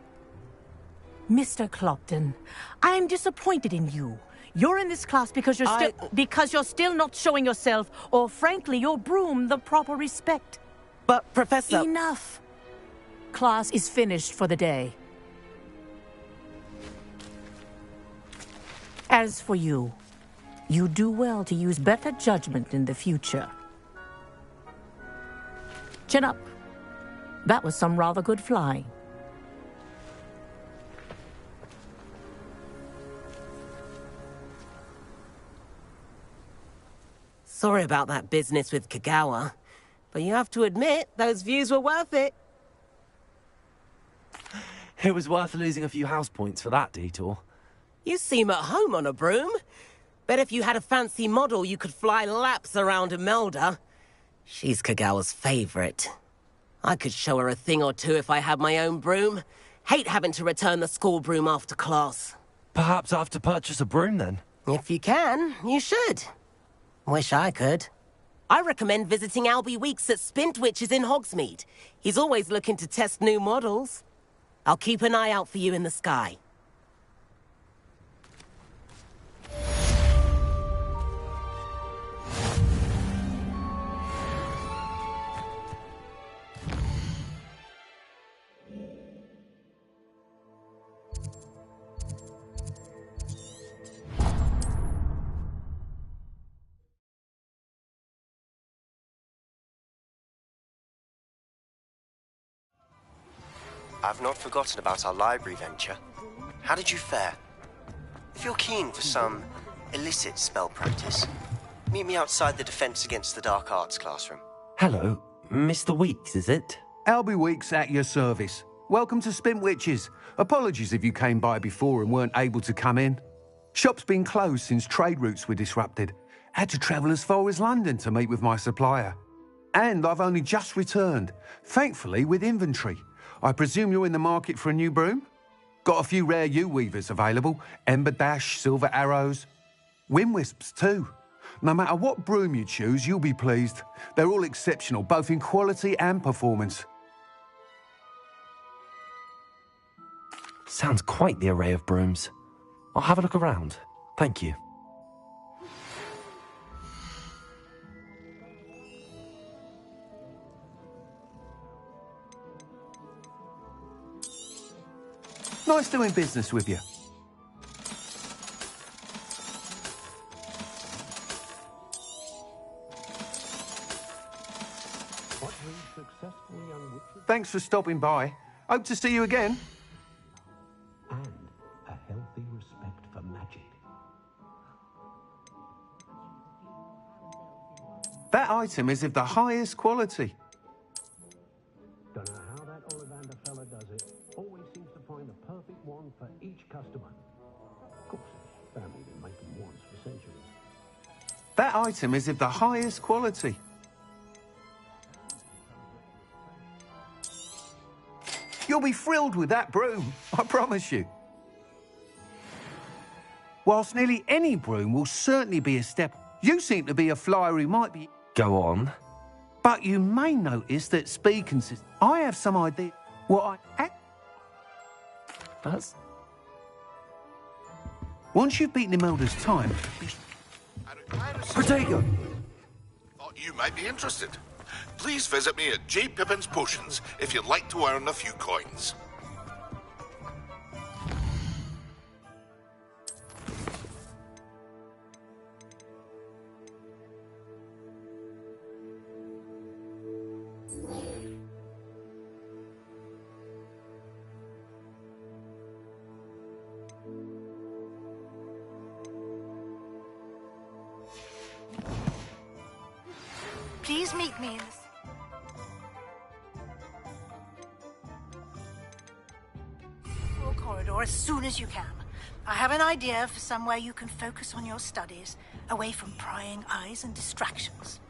Mr. Clopton, I am disappointed in you. You're in this class because you're still not showing yourself, or frankly, your broom, the proper respect. But, Professor... Enough. Class is finished for the day. As for you, you do well to use better judgment in the future. Chin up. That was some rather good flying. Sorry about that business with Kagawa, but you have to admit, those views were worth it. It was worth losing a few house points for that detour. You seem at home on a broom. Bet if you had a fancy model, you could fly laps around Imelda. She's Kagawa's favorite. I could show her a thing or two if I had my own broom. Hate having to return the school broom after class. Perhaps I have to purchase a broom then? If you can, you should. Wish I could. I recommend visiting Albie Weeks at Spintwitches in Hogsmeade. He's always looking to test new models. I'll keep an eye out for you in the sky. I've not forgotten about our library venture. How did you fare? If you're keen for some illicit spell practice, meet me outside the Defense Against the Dark Arts classroom. Hello, Mr. Weeks, is it? Albie Weeks at your service. Welcome to Spintwitches. Apologies if you came by before and weren't able to come in. Shop's been closed since trade routes were disrupted. Had to travel as far as London to meet with my supplier. And I've only just returned, thankfully with inventory. I presume you're in the market for a new broom? Got a few rare yew weavers available. Ember Dash, Silver Arrows. Wind Wisps too. No matter what broom you choose, you'll be pleased. They're all exceptional, both in quality and performance. Sounds quite the array of brooms. I'll have a look around. Thank you. Nice doing business with you. Thanks for stopping by. Hope to see you again. And a healthy respect for magic. That item is of the highest quality. Don't know how that Ollivander fella does it. Always seems to find the perfect one for each customer. Of course, his family been making wands for centuries. That item is of the highest quality. You'll be thrilled with that broom, I promise you. Whilst nearly any broom will certainly be a step, you seem to be a flyer who might be... Go on. But you may notice that speed consists... I have some idea what I... That's... Once you've beaten Imelda's time... Protego! Thought you might be interested. Please visit me at J. Pippin's Potions if you'd like to earn a few coins. Please meet me in the... corridor as soon as you can. I have an idea for somewhere you can focus on your studies, away from prying eyes and distractions.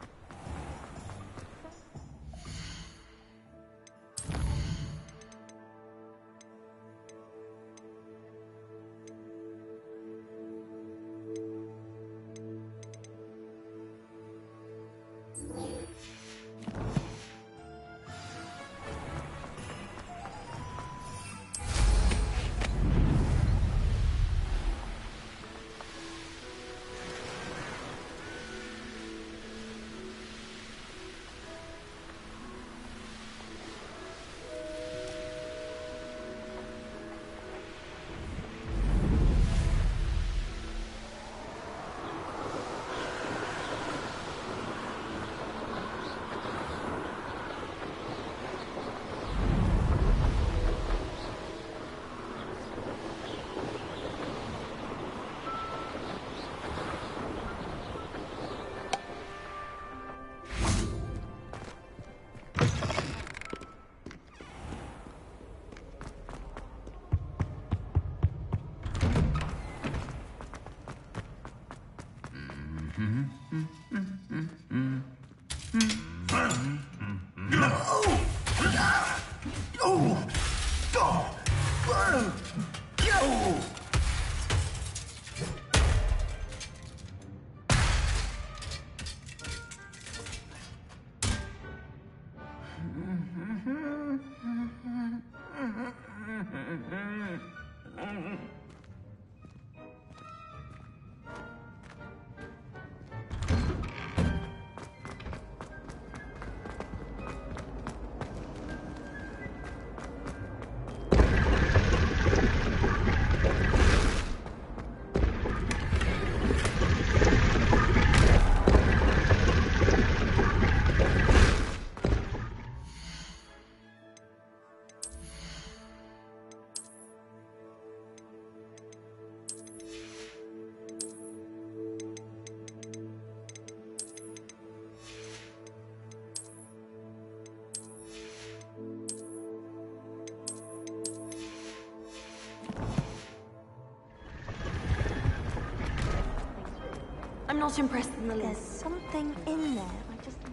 I'm not impressed in the least. There's something in there. I just know.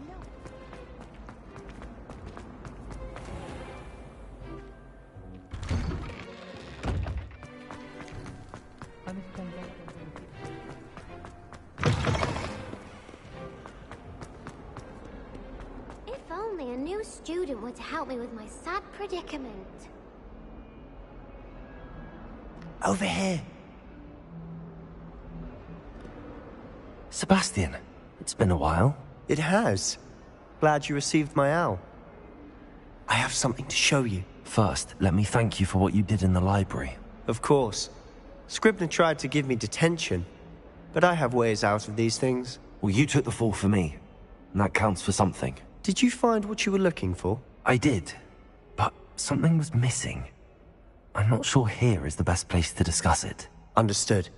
no student were to help me with my sad predicament. Over here. Sebastian, it's been a while. It has. Glad you received my owl. I have something to show you. First, let me thank you for what you did in the library. Of course. Scribner tried to give me detention, but I have ways out of these things. Well, you took the fall for me, and that counts for something. Did you find what you were looking for? I did, but something was missing. I'm not sure here is the best place to discuss it. Understood.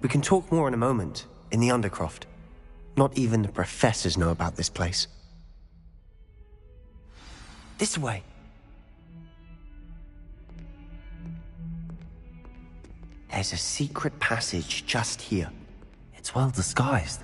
We can talk more in a moment, in the Undercroft. Not even the professors know about this place. This way. There's a secret passage just here. It's well disguised.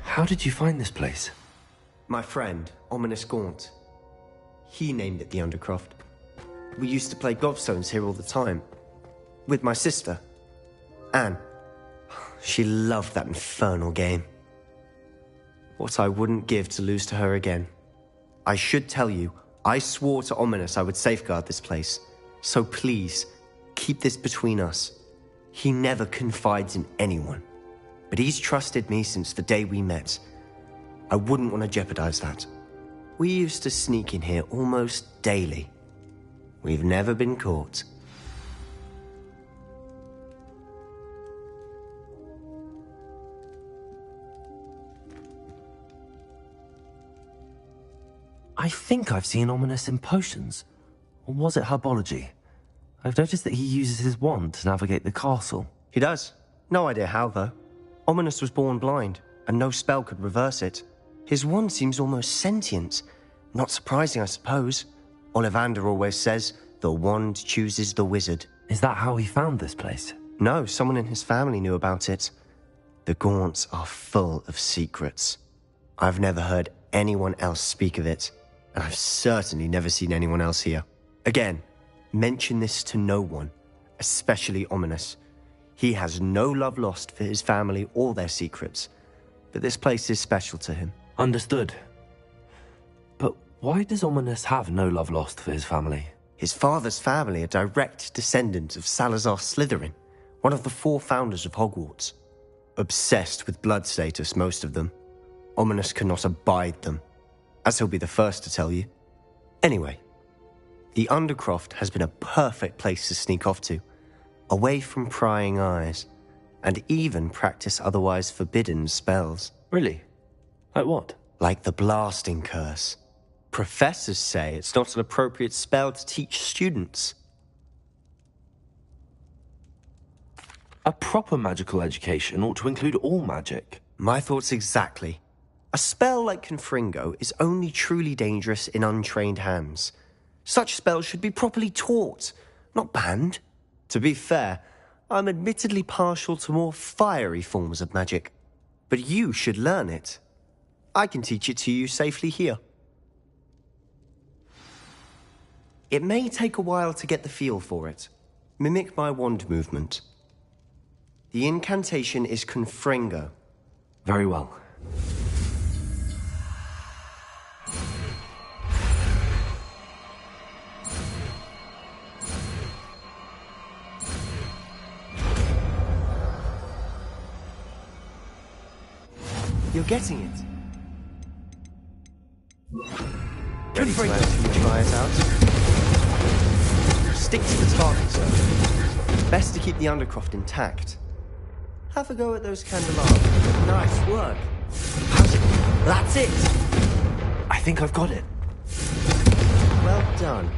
How did you find this place? My friend, Ominous Gaunt. He named it the Undercroft. We used to play gobstones here all the time. With my sister, Anne. She loved that infernal game. What I wouldn't give to lose to her again. I should tell you, I swore to Ominous I would safeguard this place. So please, keep this between us. He never confides in anyone. But he's trusted me since the day we met. I wouldn't want to jeopardize that. We used to sneak in here almost daily. We've never been caught. I think I've seen Ominous in potions. Or was it herbology? I've noticed that he uses his wand to navigate the castle. He does. No idea how, though. Ominous was born blind, and no spell could reverse it. His wand seems almost sentient. Not surprising, I suppose. Ollivander always says, the wand chooses the wizard. Is that how he found this place? No, someone in his family knew about it. The Gaunts are full of secrets. I've never heard anyone else speak of it, and I've certainly never seen anyone else here. Again, mention this to no one, especially Ominous. He has no love lost for his family or their secrets, but this place is special to him. Understood. But why does Ominous have no love lost for his family? His father's family are direct descendants of Salazar Slytherin, one of the 4 founders of Hogwarts. Obsessed with blood status, most of them. Ominous cannot abide them, as he'll be the first to tell you. Anyway, the Undercroft has been a perfect place to sneak off to, away from prying eyes, and even practice otherwise forbidden spells. Really? Like what? Like the blasting curse. Professors say it's not an appropriate spell to teach students. A proper magical education ought to include all magic. My thoughts exactly. A spell like Confringo is only truly dangerous in untrained hands. Such spells should be properly taught, not banned. To be fair, I'm admittedly partial to more fiery forms of magic. But you should learn it. I can teach it to you safely here. It may take a while to get the feel for it. Mimic my wand movement. The incantation is Confringo. Very well. You're getting it. Ready to actually try it out? Stick to the target, sir. Best to keep the Undercroft intact. Have a go at those candelabras. Nice work. How's it? That's it! I think I've got it. Well done.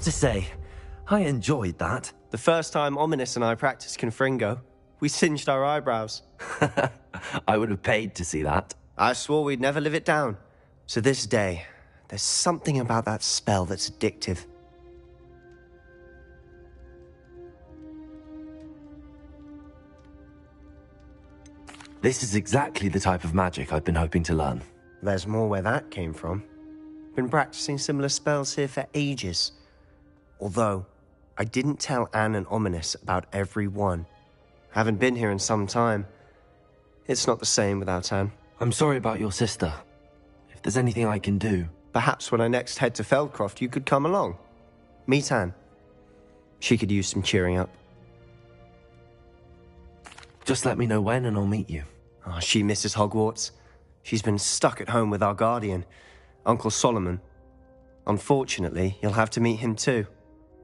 to say, I enjoyed that. The first time Ominous and I practiced Confringo, we singed our eyebrows. I would have paid to see that. I swore we'd never live it down. So this day, there's something about that spell that's addictive. This is exactly the type of magic I've been hoping to learn. There's more where that came from. Been practicing similar spells here for ages. Although, I didn't tell Anne and Ominous about every one. Haven't been here in some time. It's not the same without Anne. I'm sorry about your sister. If there's anything I can do... Perhaps when I next head to Feldcroft, you could come along. Meet Anne. She could use some cheering up. Just let me know when and I'll meet you. Oh, she misses Hogwarts. She's been stuck at home with our guardian, Uncle Solomon. Unfortunately, you'll have to meet him too.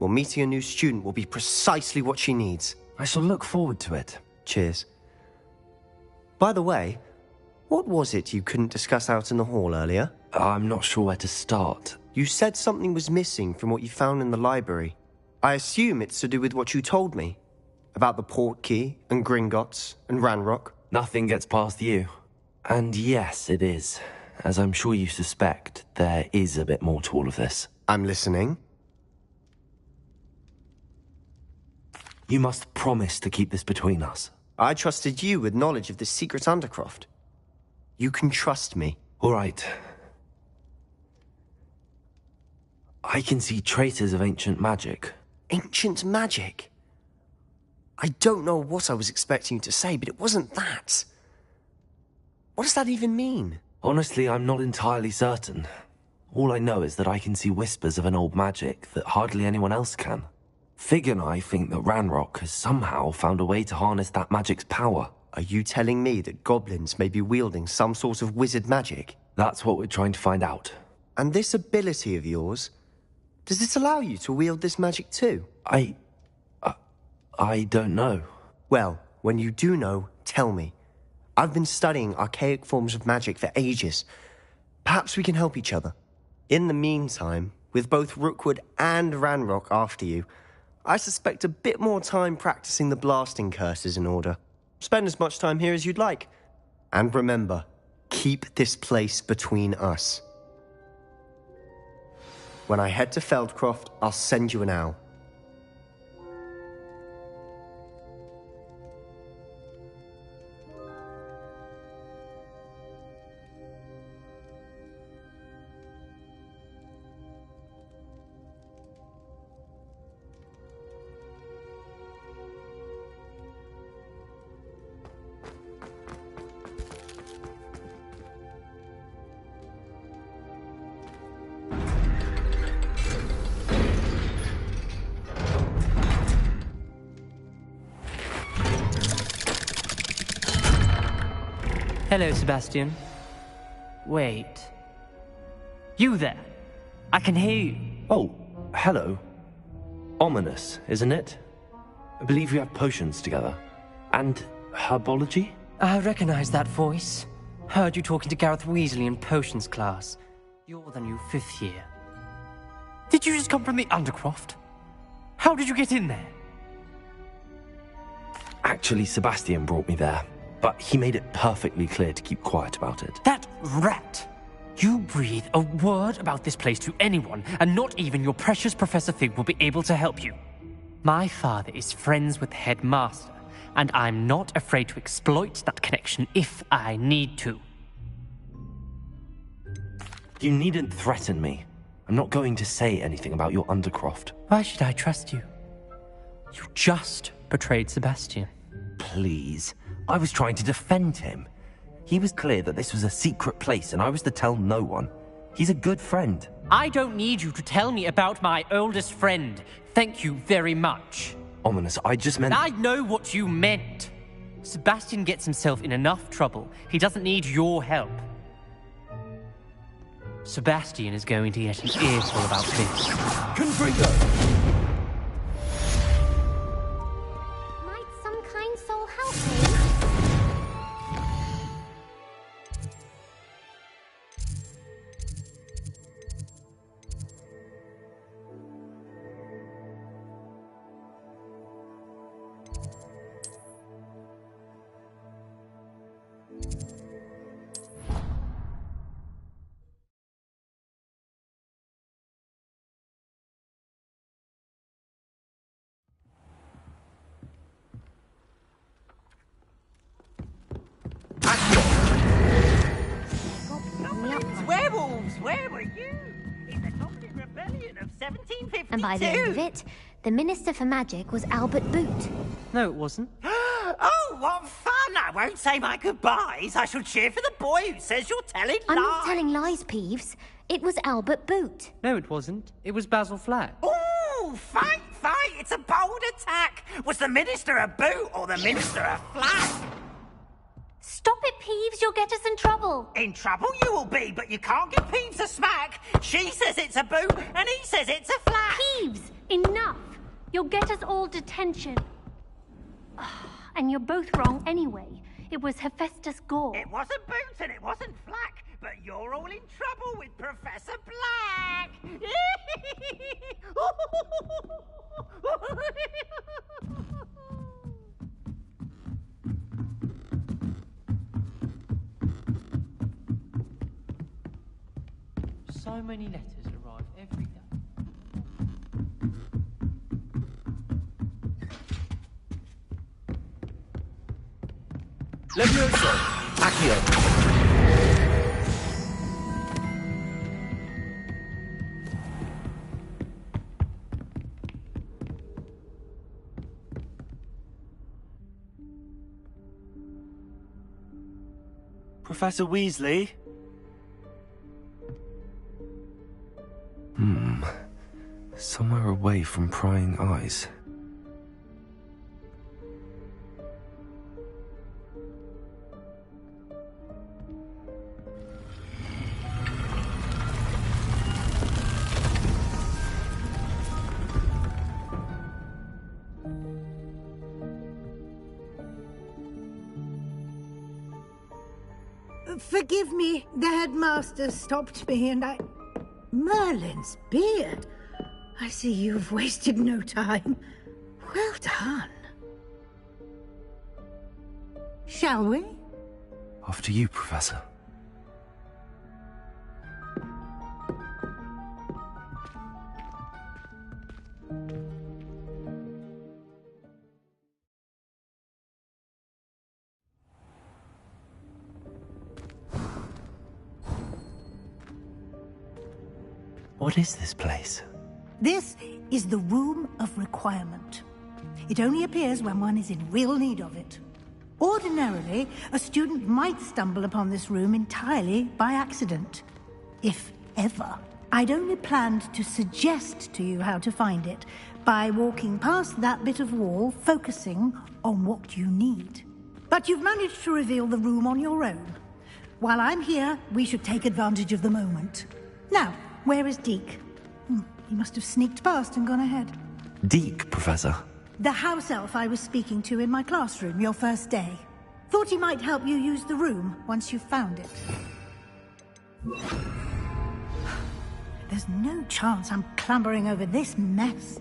Well, meeting a new student will be precisely what she needs. I shall look forward to it. Cheers. By the way, what was it you couldn't discuss out in the hall earlier? I'm not sure where to start. You said something was missing from what you found in the library. I assume it's to do with what you told me. About the Portkey, and Gringotts, and Ranrock. Nothing gets past you. And yes, it is. As I'm sure you suspect, there is a bit more to all of this. I'm listening. You must promise to keep this between us. I trusted you with knowledge of this secret Undercroft. You can trust me. All right. I can see traces of ancient magic. Ancient magic? I don't know what I was expecting you to say, but it wasn't that. What does that even mean? Honestly, I'm not entirely certain. All I know is that I can see whispers of an old magic that hardly anyone else can. Fig and I think that Ranrock has somehow found a way to harness that magic's power. Are you telling me that goblins may be wielding some sort of wizard magic? That's what we're trying to find out. And this ability of yours, does it allow you to wield this magic too? I don't know. Well, when you do know, tell me. I've been studying archaic forms of magic for ages. Perhaps we can help each other. In the meantime, with both Rookwood and Ranrock after you, I suspect a bit more time practicing the blasting curse is in order. Spend as much time here as you'd like. And remember, keep this place between us. When I head to Feldcroft, I'll send you an owl. Hello, Sebastian. Wait. You there? I can hear you. Oh, hello. Ominous, isn't it? I believe we have potions together. And herbology? I recognize that voice. Heard you talking to Gareth Weasley in potions class. You're the new 5th year. Did you just come from the Undercroft? How did you get in there? Actually, Sebastian brought me there. But he made it perfectly clear to keep quiet about it. That rat! You breathe a word about this place to anyone, and not even your precious Professor Fig will be able to help you. My father is friends with the headmaster, and I'm not afraid to exploit that connection if I need to. You needn't threaten me. I'm not going to say anything about your Undercroft. Why should I trust you? You just betrayed Sebastian. Please. I was trying to defend him. He was clear that this was a secret place and I was to tell no one. He's a good friend. I don't need you to tell me about my oldest friend. Thank you very much. Ominous, I just meant... I know what you meant. Sebastian gets himself in enough trouble. He doesn't need your help. Sebastian is going to get an earful about this. Confringo! wolves, where were you? In the Goblin Rebellion of 1752. And by the end of it, the Minister for Magic was Albert Boot. No, it wasn't. Oh, what fun! I won't say my goodbyes. I shall cheer for the boy who says you're telling lies. I'm not telling lies, Peeves. It was Albert Boot. No, it wasn't. It was Basil Flack. Ooh, fight! It's a bold attack. Was the Minister a boot or the Minister a flack? Stop it, Peeves. You'll get us in trouble. In trouble you will be, but you can't give Peeves a smack. She says it's a boot, and he says it's a flack. Peeves, enough. You'll get us all detention. And you're both wrong anyway. It was Hephaestus Gore. It wasn't boot and it wasn't flack, but you're all in trouble with Professor Black. So many letters arrive every day. Levioso! Accio! Professor Weasley? Somewhere away from prying eyes. Forgive me, the headmaster stopped me and I... Merlin's beard. I see you've wasted no time. Well done. Shall we? After you, Professor. What is this place? This is the Room of Requirement. It only appears when one is in real need of it. Ordinarily, a student might stumble upon this room entirely by accident. If ever. I'd only planned to suggest to you how to find it by walking past that bit of wall, focusing on what you need. But you've managed to reveal the room on your own. While I'm here, we should take advantage of the moment. Now, where is Deke? He must have sneaked past and gone ahead. Deke, Professor. The house elf I was speaking to in my classroom your first day. Thought he might help you use the room once you found it. There's no chance I'm clambering over this mess.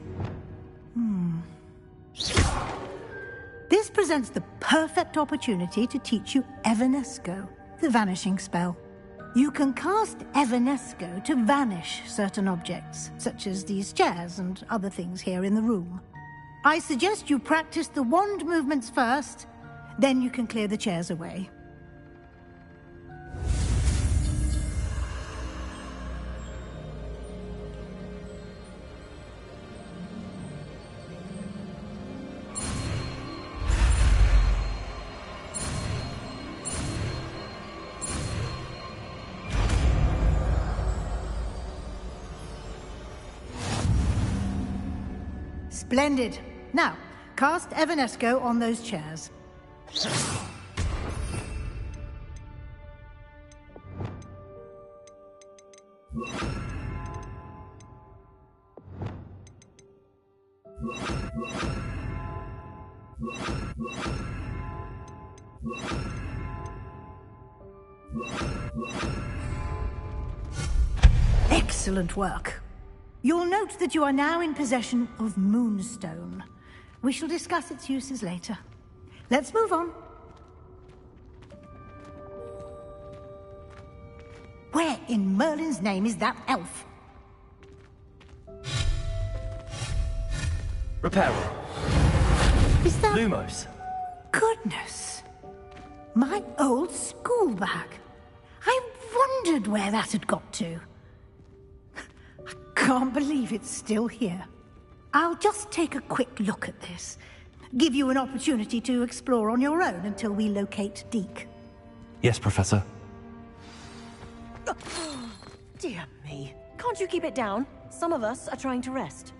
This presents the perfect opportunity to teach you Evanesco, the vanishing spell. You can cast Evanesco to vanish certain objects, such as these chairs and other things here in the room. I suggest you practice the wand movements first, then you can clear the chairs away. Splendid. Now, cast Evanesco on those chairs. Excellent work. You'll note that you are now in possession of Moonstone. We shall discuss its uses later. Let's move on. Where in Merlin's name is that elf? Reparo. Is that... Lumos. Goodness. My old school bag. I wondered wondered where that had got to. I can't believe it's still here. I'll just take a quick look at this. Give you an opportunity to explore on your own until we locate Deke. Yes, Professor. Dear me. Can't you keep it down? Some of us are trying to rest.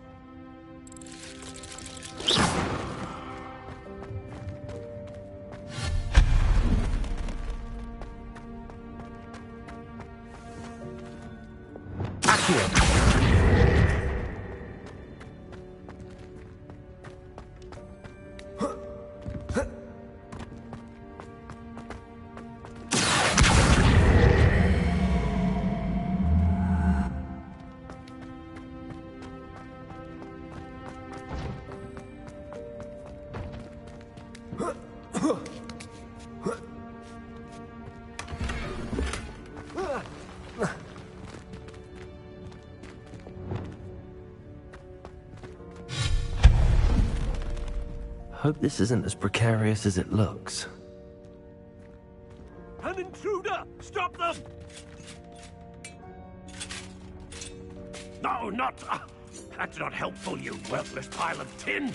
Hope this isn't as precarious as it looks. An intruder! Stop them! No, not... that's not helpful, you worthless pile of tin!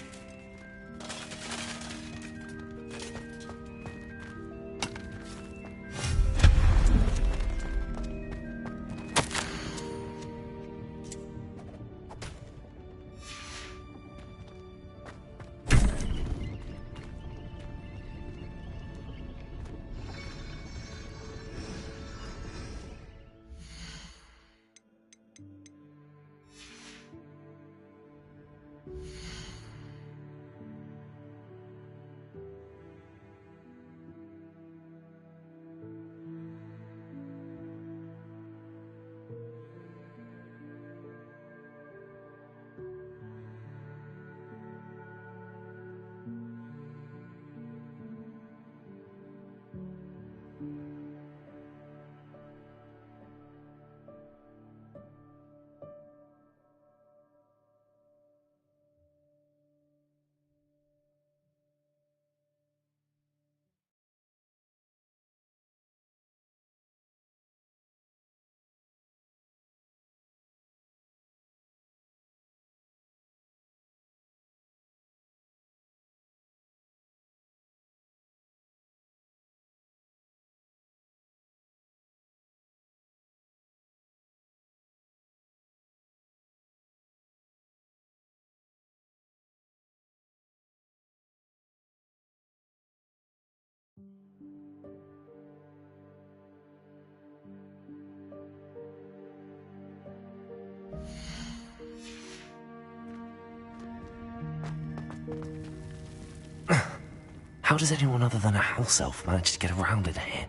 How does anyone other than a house elf manage to get around in here?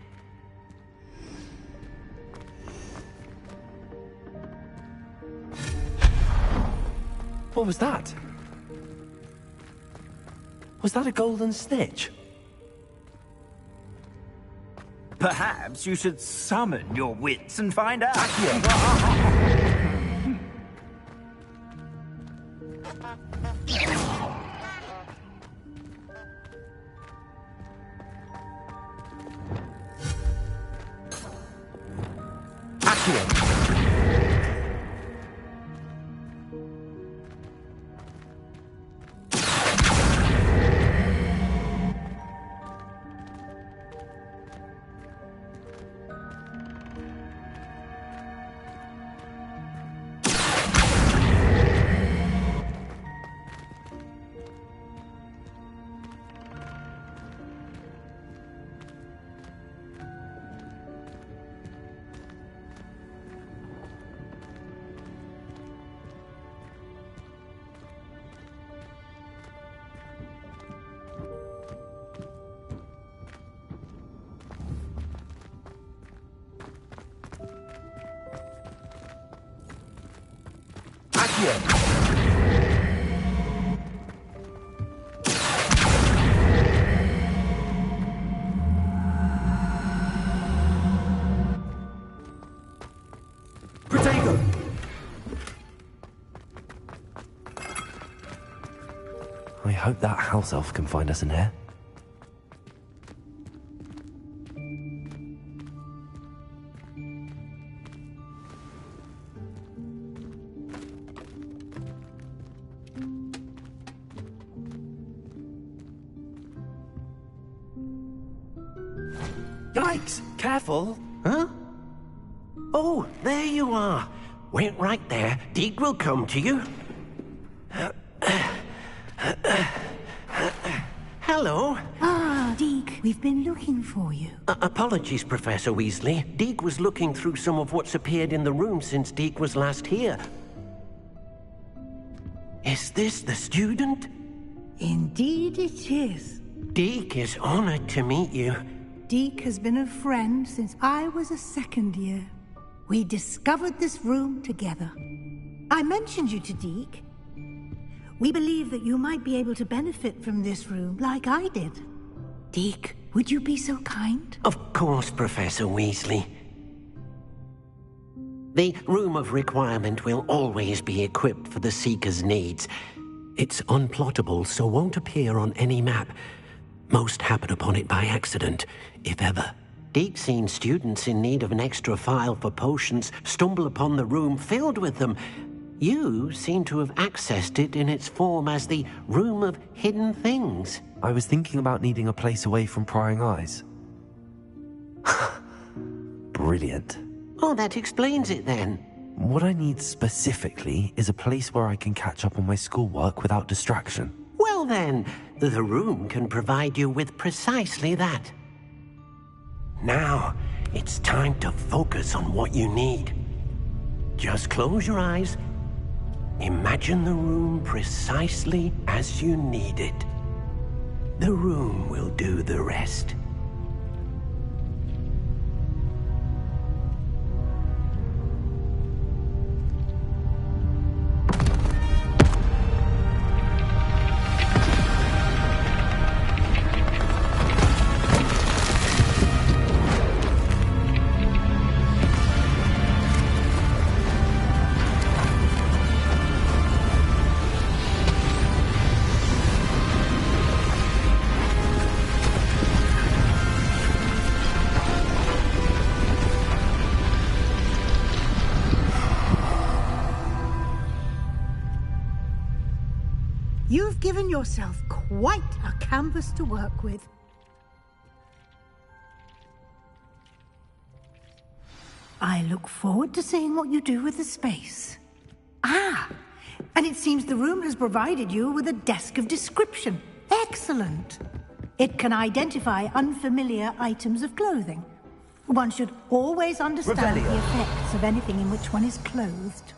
What was that? Was that a golden snitch? Perhaps you should summon your wits and find out. I hope that house elf can find us in here. Yikes! Careful! Huh? Oh, there you are. Wait right there. Deke will come to you. Hello. Ah, Deke, we've been looking for you. Apologies, Professor Weasley. Deke was looking through some of what's appeared in the room since Deke was last here. Is this the student? Indeed it is. Deke is honored to meet you. Deke has been a friend since I was a second year. We discovered this room together. I mentioned you to Deke. We believe that you might be able to benefit from this room like I did. Deke, would you be so kind? Of course, Professor Weasley. The Room of Requirement will always be equipped for the Seeker's needs. It's unplottable, so won't appear on any map. Most happen upon it by accident, if ever. Deke's seen students in need of an extra file for potions stumble upon the room filled with them. You seem to have accessed it in its form as the Room of Hidden Things. I was thinking about needing a place away from prying eyes. Brilliant. Oh, that explains it then. What I need specifically is a place where I can catch up on my schoolwork without distraction. Well then, the room can provide you with precisely that. Now, it's time to focus on what you need. Just close your eyes. Imagine the room precisely as you need it. The room will do the rest. You've given yourself quite a canvas to work with. I look forward to seeing what you do with the space. Ah, and it seems the room has provided you with a desk of description. Excellent. It can identify unfamiliar items of clothing. One should always understand Revelio. the effects of anything in which one is clothed.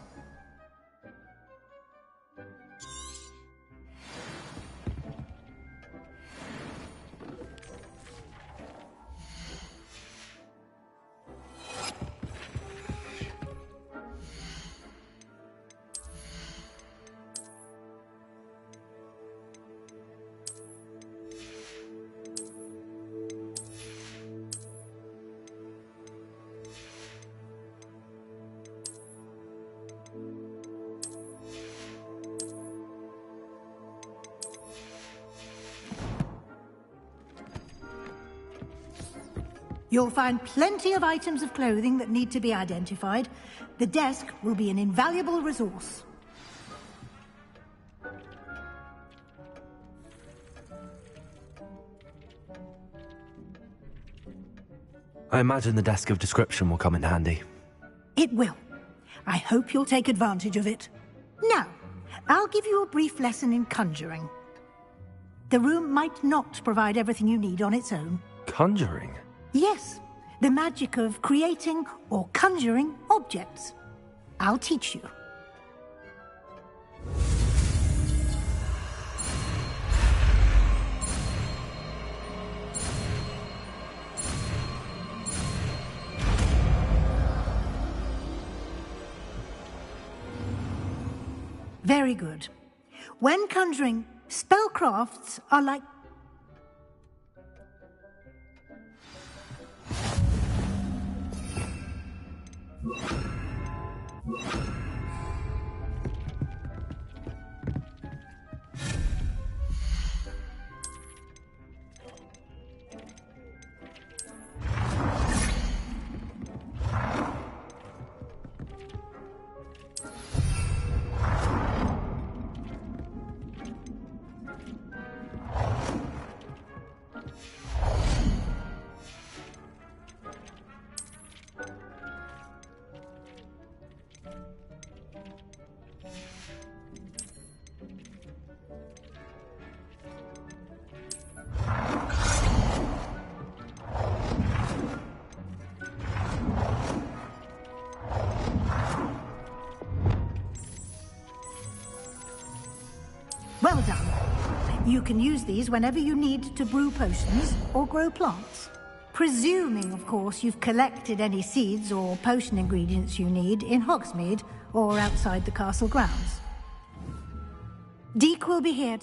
You'll find plenty of items of clothing that need to be identified. The desk will be an invaluable resource. I imagine the desk of description will come in handy. It will. I hope you'll take advantage of it. Now, I'll give you a brief lesson in conjuring. The room might not provide everything you need on its own. Conjuring? Yes, the magic of creating or conjuring objects. I'll teach you. Very good. When conjuring, spellcrafts are like... You can use these whenever you need to brew potions or grow plants. Presuming, of course, you've collected any seeds or potion ingredients you need in Hogsmeade or outside the castle grounds. Deke will be here.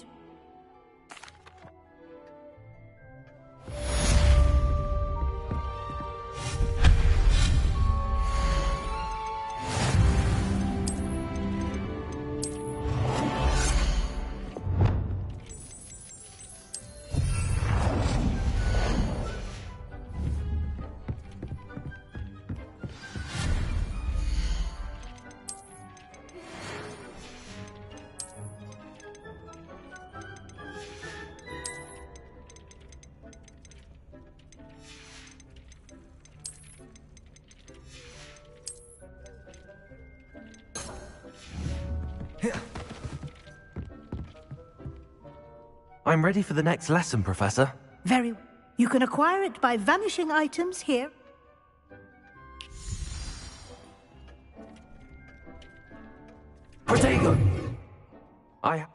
I'm ready for the next lesson, Professor. Very well. You can acquire it by vanishing items here. Protego! I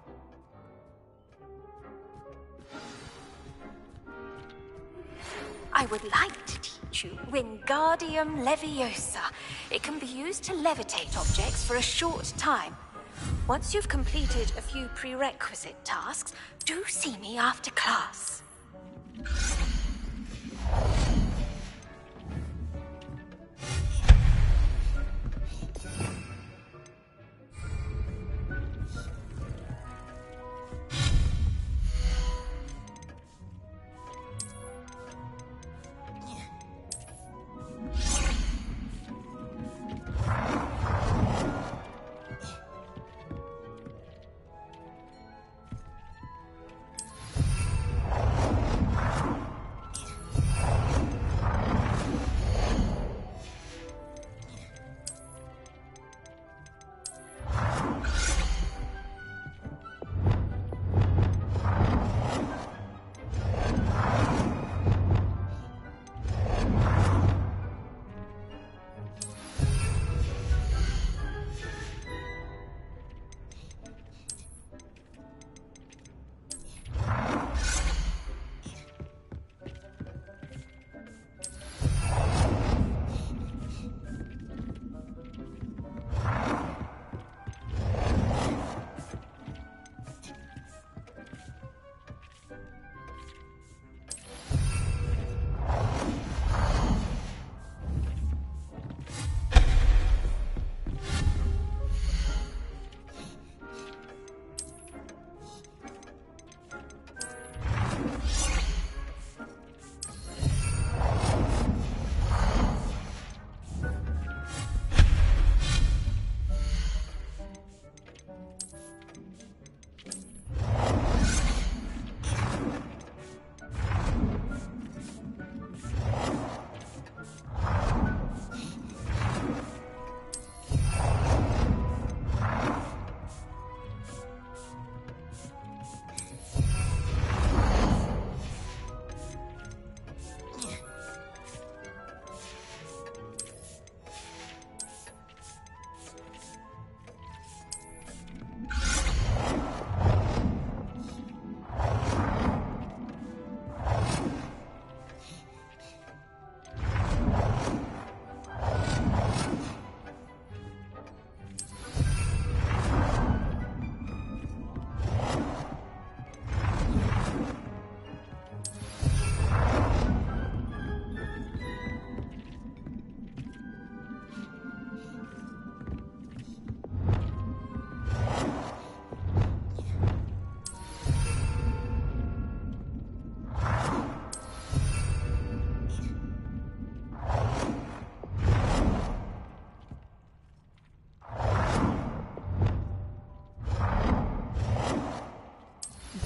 would like to teach you Wingardium Leviosa. It can be used to levitate objects for a short time. Once you've completed a few prerequisite tasks, do see me after class.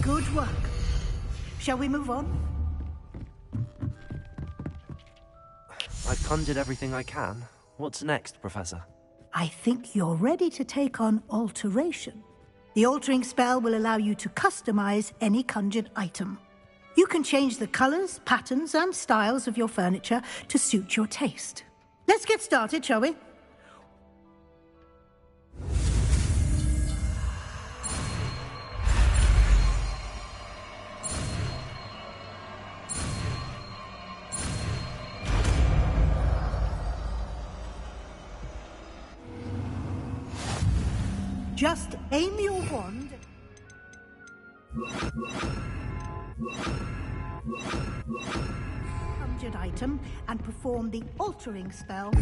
Good work. Shall we move on? I've conjured everything I can. What's next, Professor? I think you're ready to take on alteration. The altering spell will allow you to customize any conjured item. You can change the colors, patterns, and styles of your furniture to suit your taste. Let's get started, shall we? Just aim your wand. Conjured item and perform the altering spell.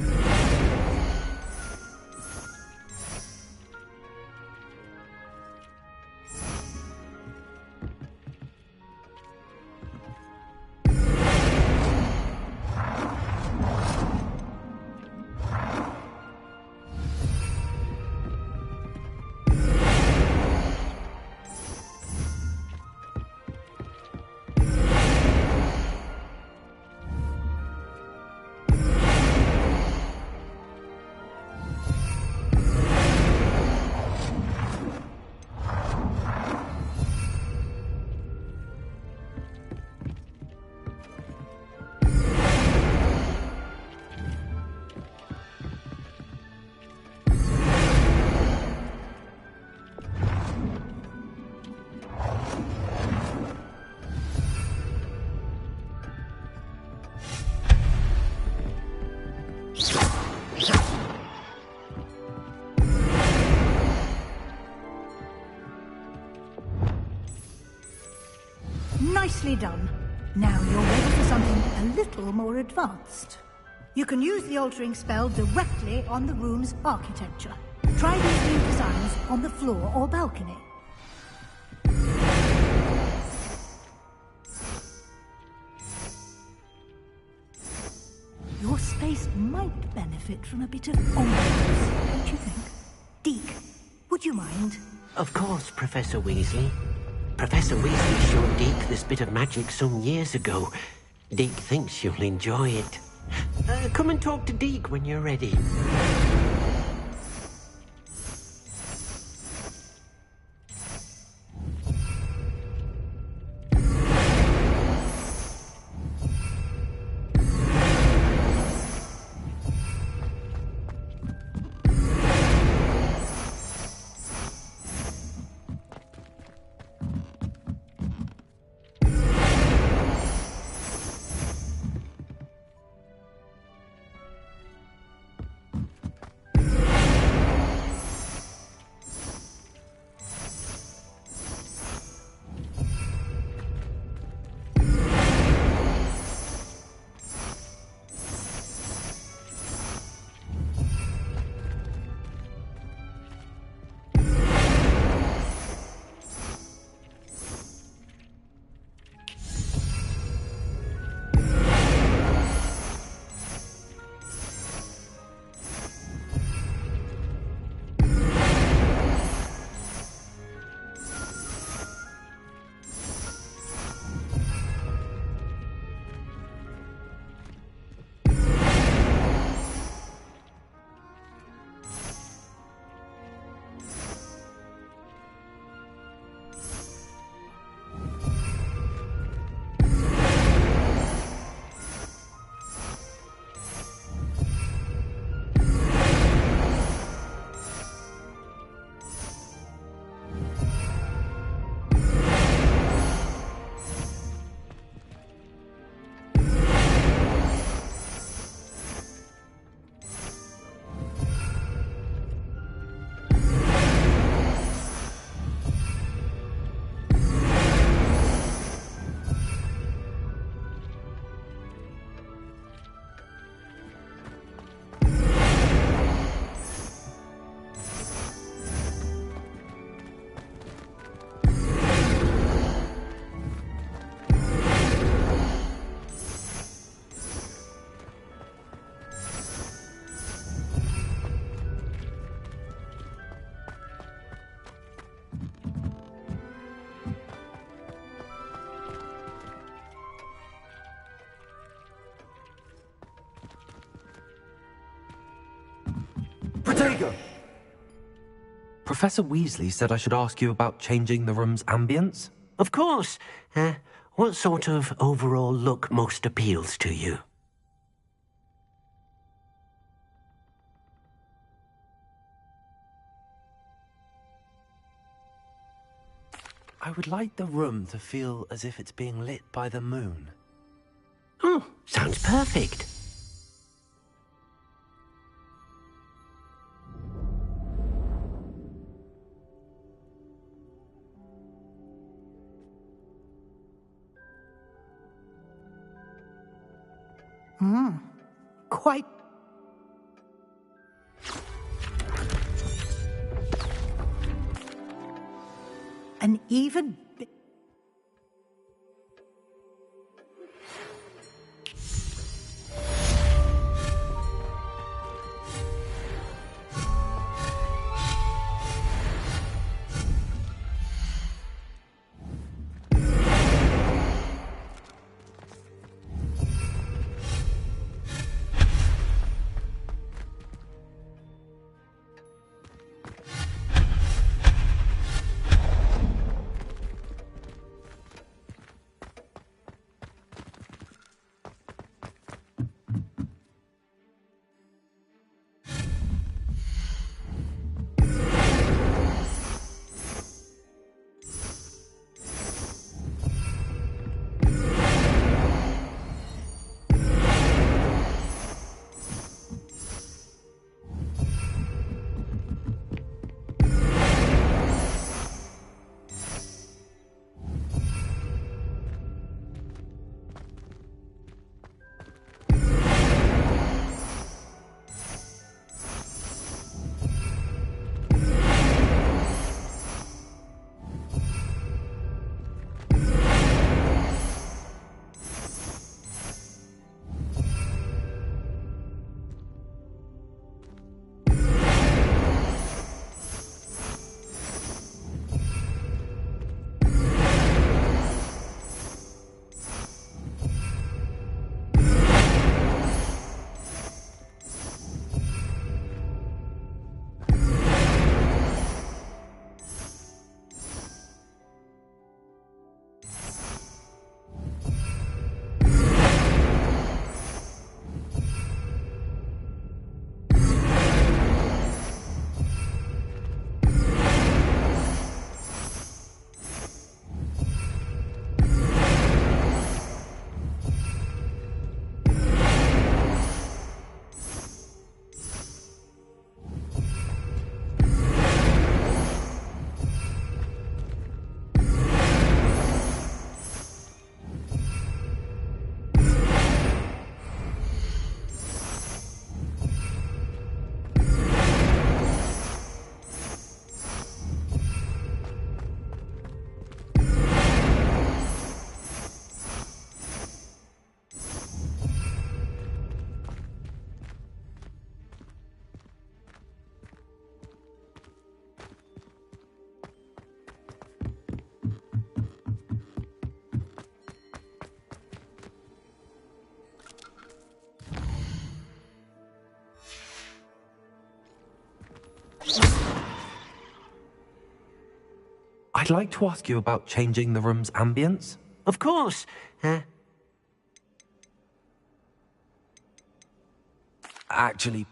Nicely done. Now you're ready for something a little more advanced. You can use the altering spell directly on the room's architecture. Try these new designs on the floor or balcony. Your space might benefit from a bit of ambiance, don't you think? Deke, would you mind? Of course, Professor Weasley. Professor Weasley showed Deke this bit of magic some years ago. Deke thinks you'll enjoy it. Come and talk to Deke when you're ready. Protego! Professor Weasley said I should ask you about changing the room's ambience. Of course. What sort of overall look most appeals to you? I would like the room to feel as if it's being lit by the moon. Oh, sounds perfect. Quite. An even. I'd like to ask you about changing the room's ambience. Of course. Actually,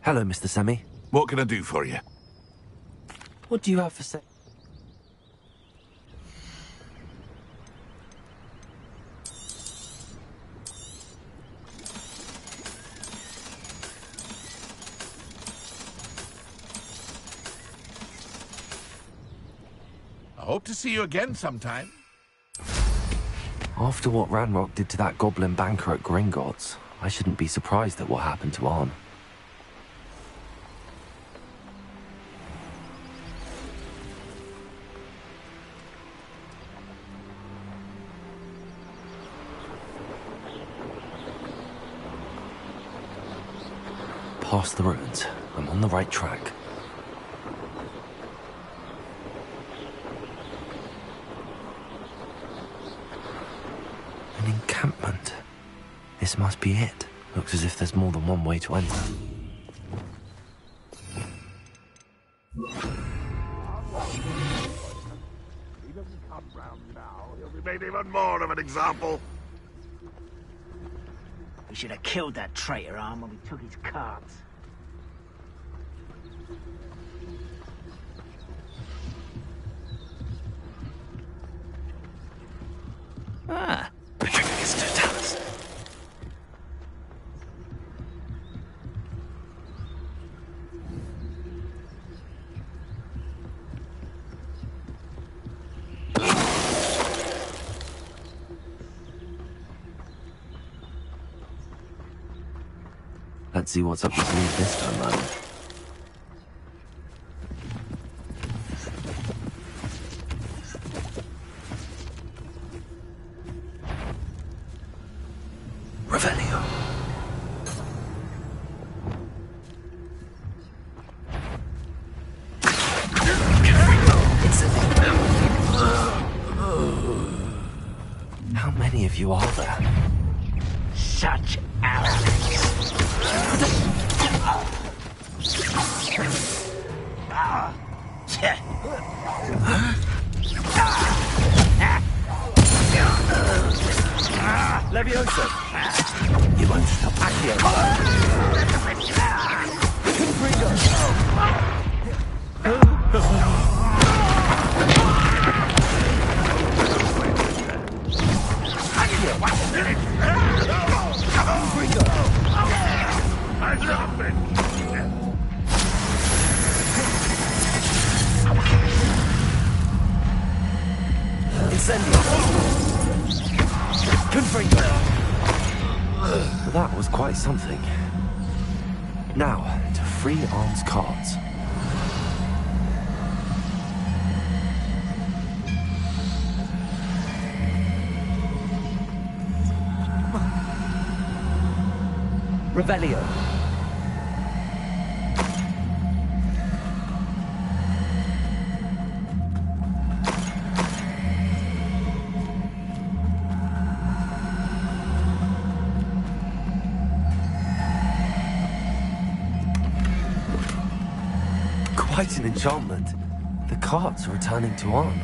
hello, Mr. Semi. What can I do for you? What do you have for sale? Hope to see you again sometime. After what Ranrock did to that goblin banker at Gringotts, I shouldn't be surprised at what happened to Arn. Past the ruins. I'm on the right track. An encampment. This must be it. Looks as if there's more than one way to enter. He doesn't come round now. He'll be made even more of an example. We should have killed that traitor Arm when we took his cards. Ah, it's to us. Let's see what's up your sleeve this time, man. Revelio. How many of you are there? Such arrogance. Levioso! You won't stop Accio! That was quite something. Now, to free Arn's cards. Revelio. Quite an enchantment. The cards are returning to Arn.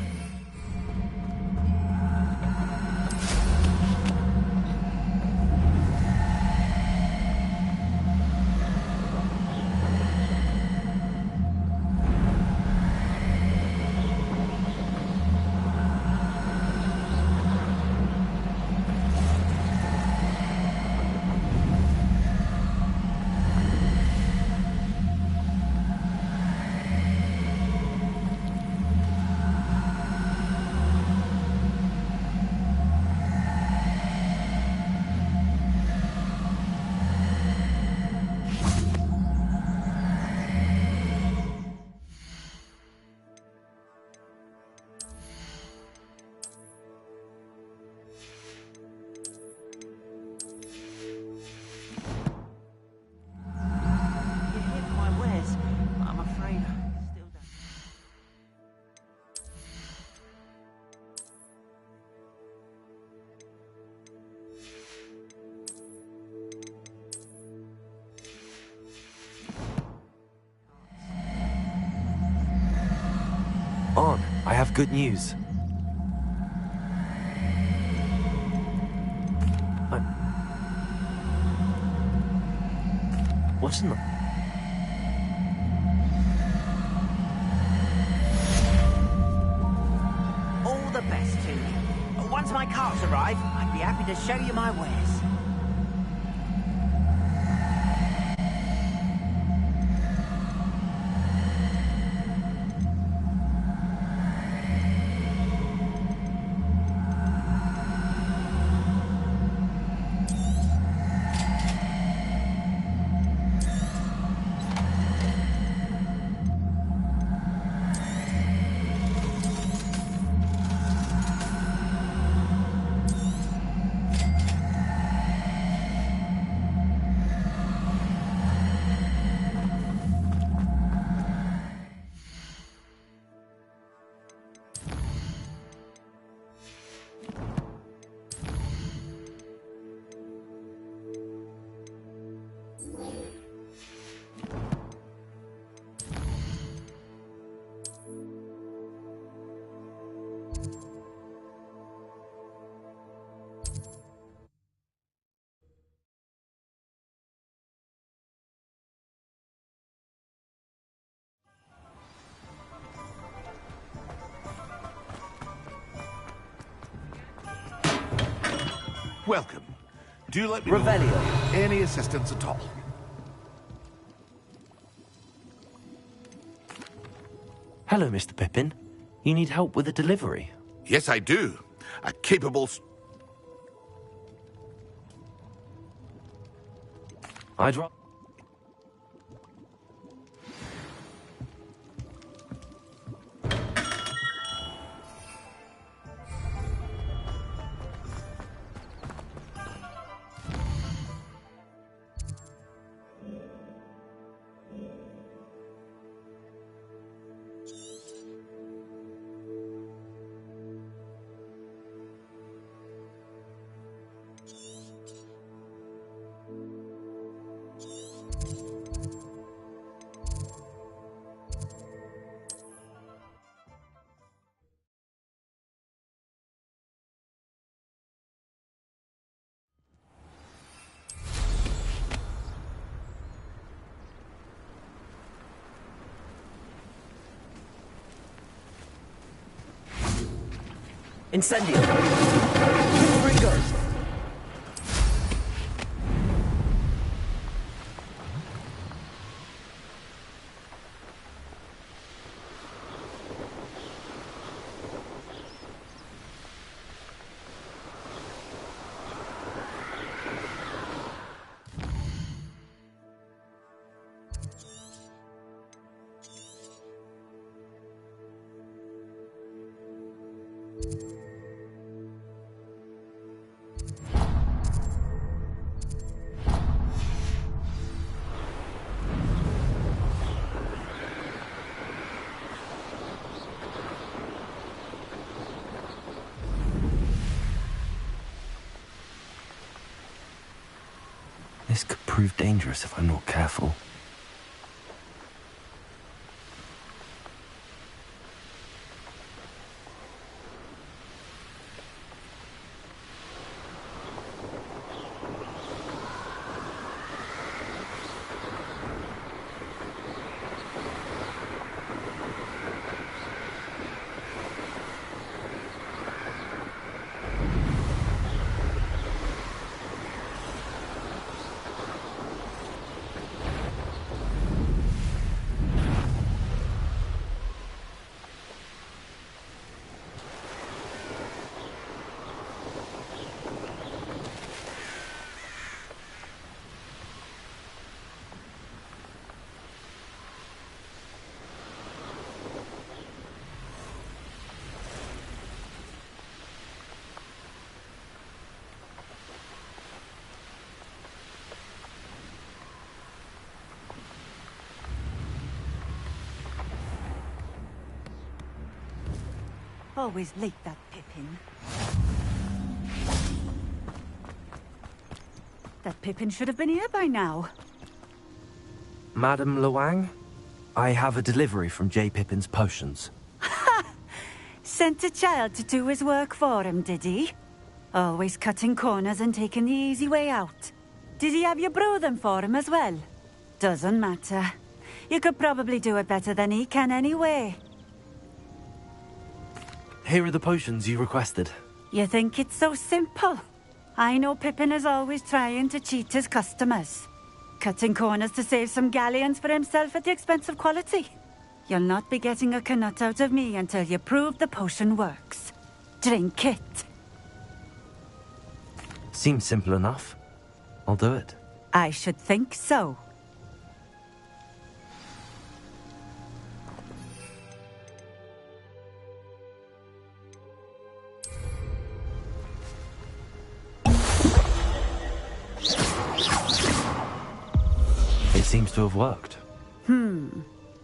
Arn, I have good news. What's in them? All the best to you. Once my carts arrive, I'd be happy to show you my wares. Welcome. Do let me know Revelio. if you need any assistance at all. Hello, Mr. Pippin. You need help with a delivery? Yes, I do. A capable... I'd rather... Incendio! Here it goes! This could prove dangerous if I'm not careful. Always late, that Pippin. That Pippin should have been here by now. Madam Luang, I have a delivery from J. Pippin's potions. Sent a child to do his work for him, did he? Always cutting corners and taking the easy way out. Did he have you brew them for him as well? Doesn't matter. You could probably do it better than he can anyway. Here are the potions you requested. You think it's so simple? I know Pippin is always trying to cheat his customers. Cutting corners to save some galleons for himself at the expense of quality. You'll not be getting a canut out of me until you prove the potion works. Drink it. Seems simple enough. I'll do it. I should think so. It seems to have worked.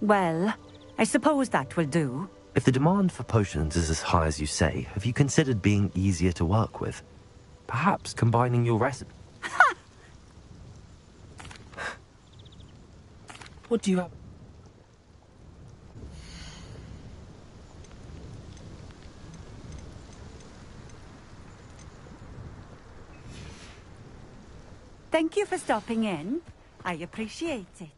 Well, I suppose that will do. If the demand for potions is as high as you say, have you considered being easier to work with? Perhaps combining your recipe. What do you have? Thank you for stopping in. I appreciate it.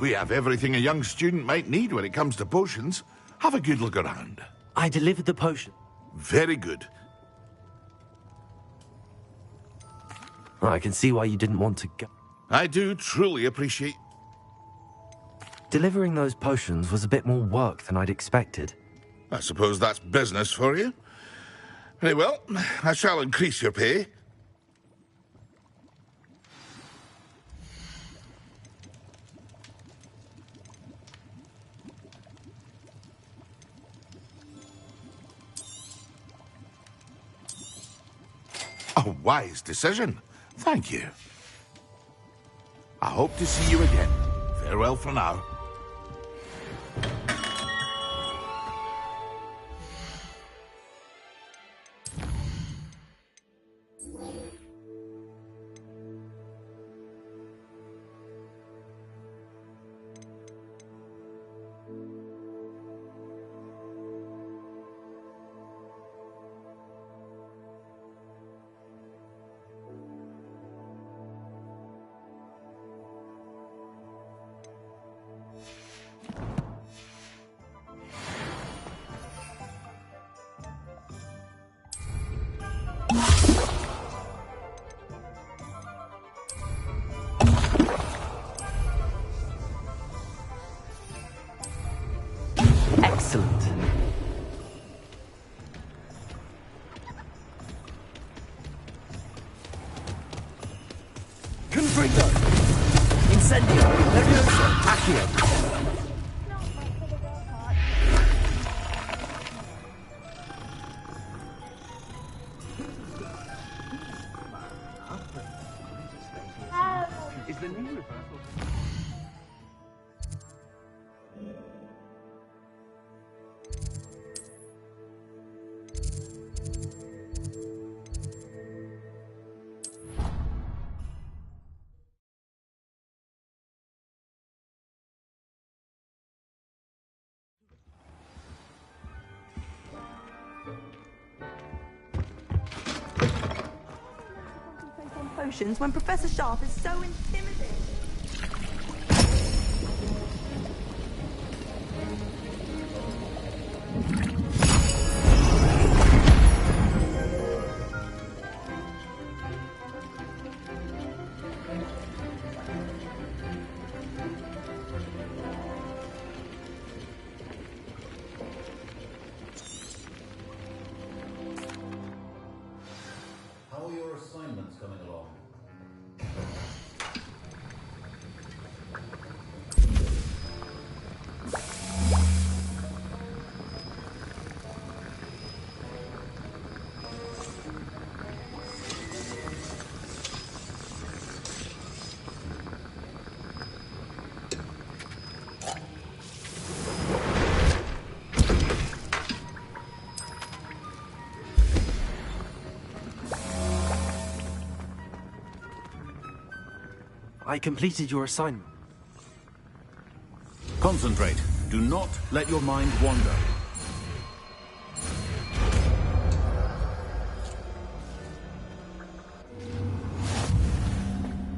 We have everything a young student might need when it comes to potions. Have a good look around. I delivered the potion. Very good. I can see why you didn't want to go. I do truly appreciate... Delivering those potions was a bit more work than I'd expected. I suppose that's business for you. Very well, I shall increase your pay. A wise decision. Thank you. I hope to see you again. Farewell for now. Excellent. Confringo! Incendio! Levioso! Accio! Is the new reversal? Potions when Professor Sharp is so intimidating. How are your assignments coming along? I completed your assignment. Concentrate. Do not let your mind wander.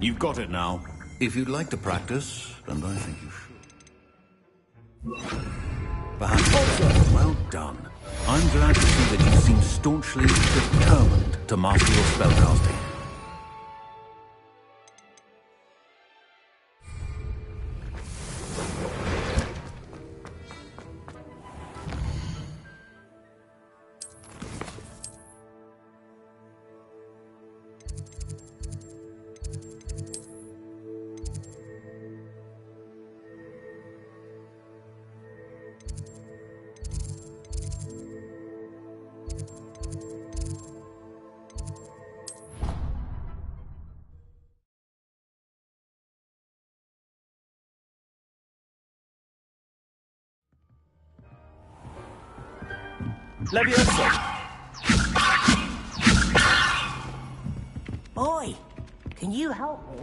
You've got it now. If you'd like to practice, and I think you should. Perhaps. Well done. I'm glad to see that you seem staunchly determined to master your spellcasting. Levioso! Boy, can you help me?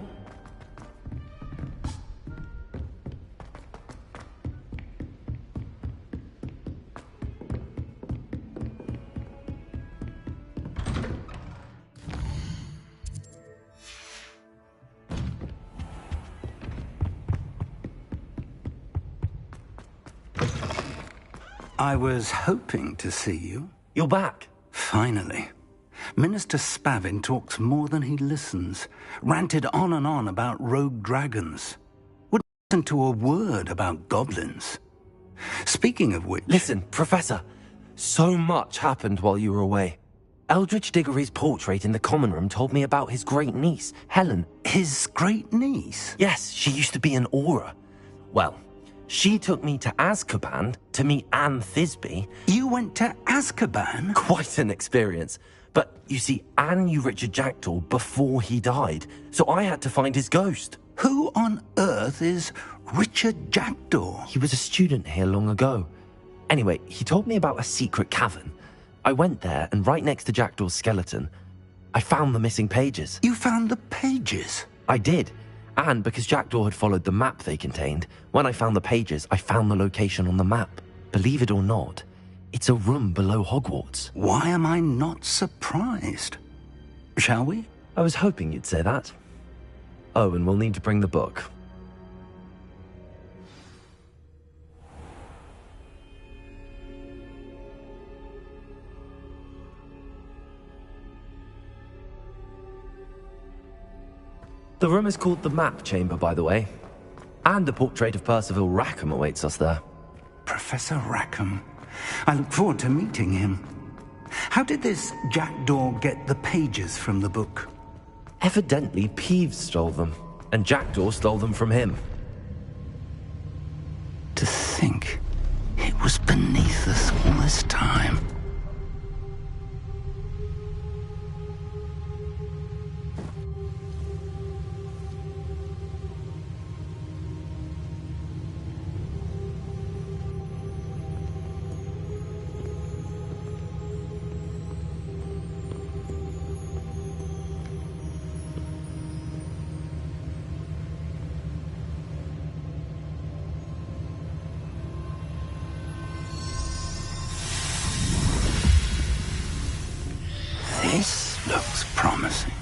I was hoping to see you. You're back. Finally. Minister Spavin talks more than he listens. Ranted on and on about rogue dragons. Wouldn't listen to a word about goblins. Speaking of which... Listen, Professor. So much happened while you were away. Eldridge Diggory's portrait in the common room told me about his great niece, Helen. His great niece? Yes, she used to be an Auror. Well, she took me to Azkaban to meet Anne Thisbe. You went to Azkaban? Quite an experience. But, you see, Anne knew Richard Jackdaw before he died, so I had to find his ghost. Who on earth is Richard Jackdaw? He was a student here long ago. Anyway, he told me about a secret cavern. I went there, and right next to Jackdaw's skeleton, I found the missing pages. You found the pages? I did. And because Jackdaw had followed the map they contained, when I found the pages, I found the location on the map. Believe it or not, it's a room below Hogwarts. Why am I not surprised? Shall we? I was hoping you'd say that. Oh, and we'll need to bring the book. The room is called the Map Chamber, by the way. And the portrait of Percival Rackham awaits us there. Professor Rackham. I look forward to meeting him. How did this Jackdaw get the pages from the book? Evidently, Peeves stole them, and Jackdaw stole them from him. To think it was beneath us all this time. This looks promising.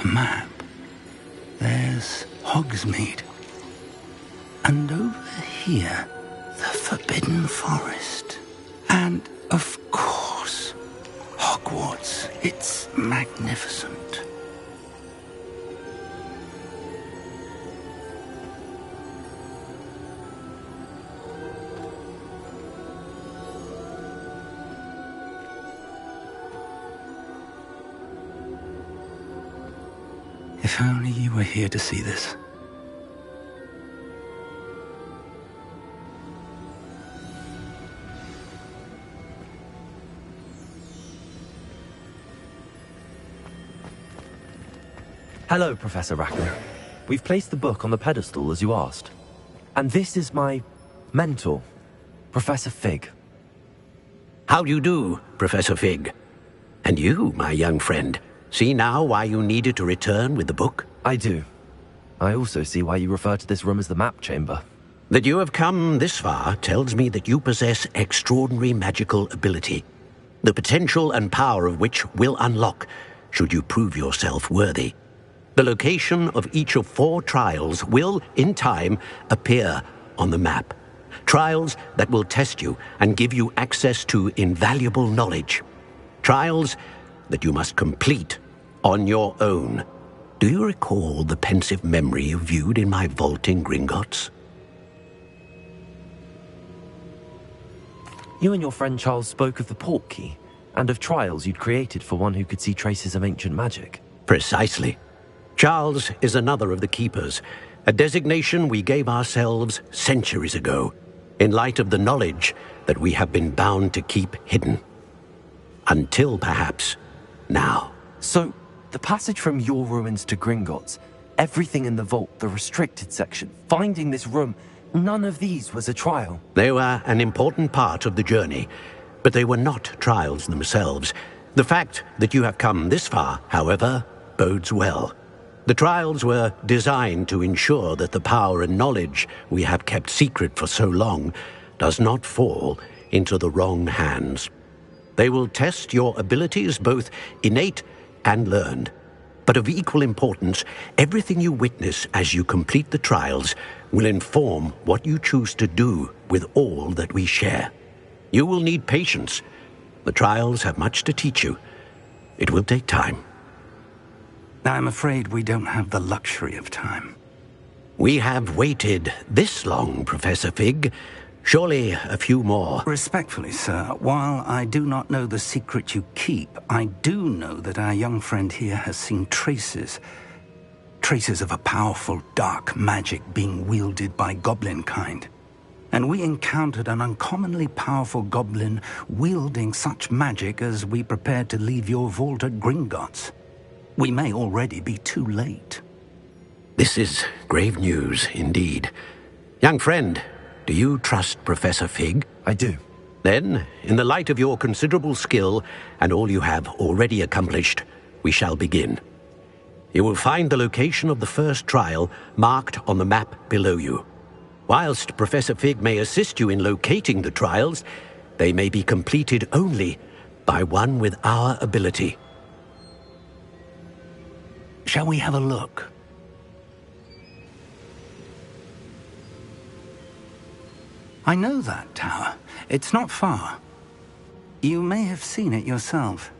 Map. There's Hogsmeade. And over here, the Forbidden Forest. And, of course, Hogwarts. It's magnificent. If only you were here to see this. Hello, Professor Rackham. We've placed the book on the pedestal as you asked. And this is my mentor, Professor Fig. How do you do, Professor Fig? And you, my young friend, see now why you needed to return with the book? I do. I also see why you refer to this room as the Map Chamber. That you have come this far tells me that you possess extraordinary magical ability, the potential and power of which will unlock should you prove yourself worthy. The location of each of 4 trials will, in time, appear on the map. Trials that will test you and give you access to invaluable knowledge. Trials that you must complete on your own. Do you recall the pensive memory you viewed in my vault in Gringotts? You and your friend Charles spoke of the Portkey, and of trials you'd created for one who could see traces of ancient magic. Precisely. Charles is another of the Keepers, a designation we gave ourselves centuries ago, in light of the knowledge that we have been bound to keep hidden. Until, perhaps, now. So, the passage from your ruins to Gringotts, everything in the vault, the restricted section, finding this room, none of these was a trial. They were an important part of the journey, but they were not trials themselves. The fact that you have come this far, however, bodes well. The trials were designed to ensure that the power and knowledge we have kept secret for so long does not fall into the wrong hands. They will test your abilities, both innate and learned. But of equal importance, everything you witness as you complete the trials will inform what you choose to do with all that we share. You will need patience. The trials have much to teach you. It will take time. I'm afraid we don't have the luxury of time. We have waited this long, Professor Fig. Surely a few more. Respectfully, sir, while I do not know the secret you keep, I do know that our young friend here has seen traces of a powerful dark magic being wielded by goblin kind. And we encountered an uncommonly powerful goblin wielding such magic as we prepared to leave your vault at Gringotts. We may already be too late. This is grave news indeed. Young friend, do you trust Professor Fig? I do. Then, in the light of your considerable skill and all you have already accomplished, we shall begin. You will find the location of the first trial marked on the map below you. Whilst Professor Fig may assist you in locating the trials, they may be completed only by one with our ability. Shall we have a look? I know that tower. It's not far. You may have seen it yourself.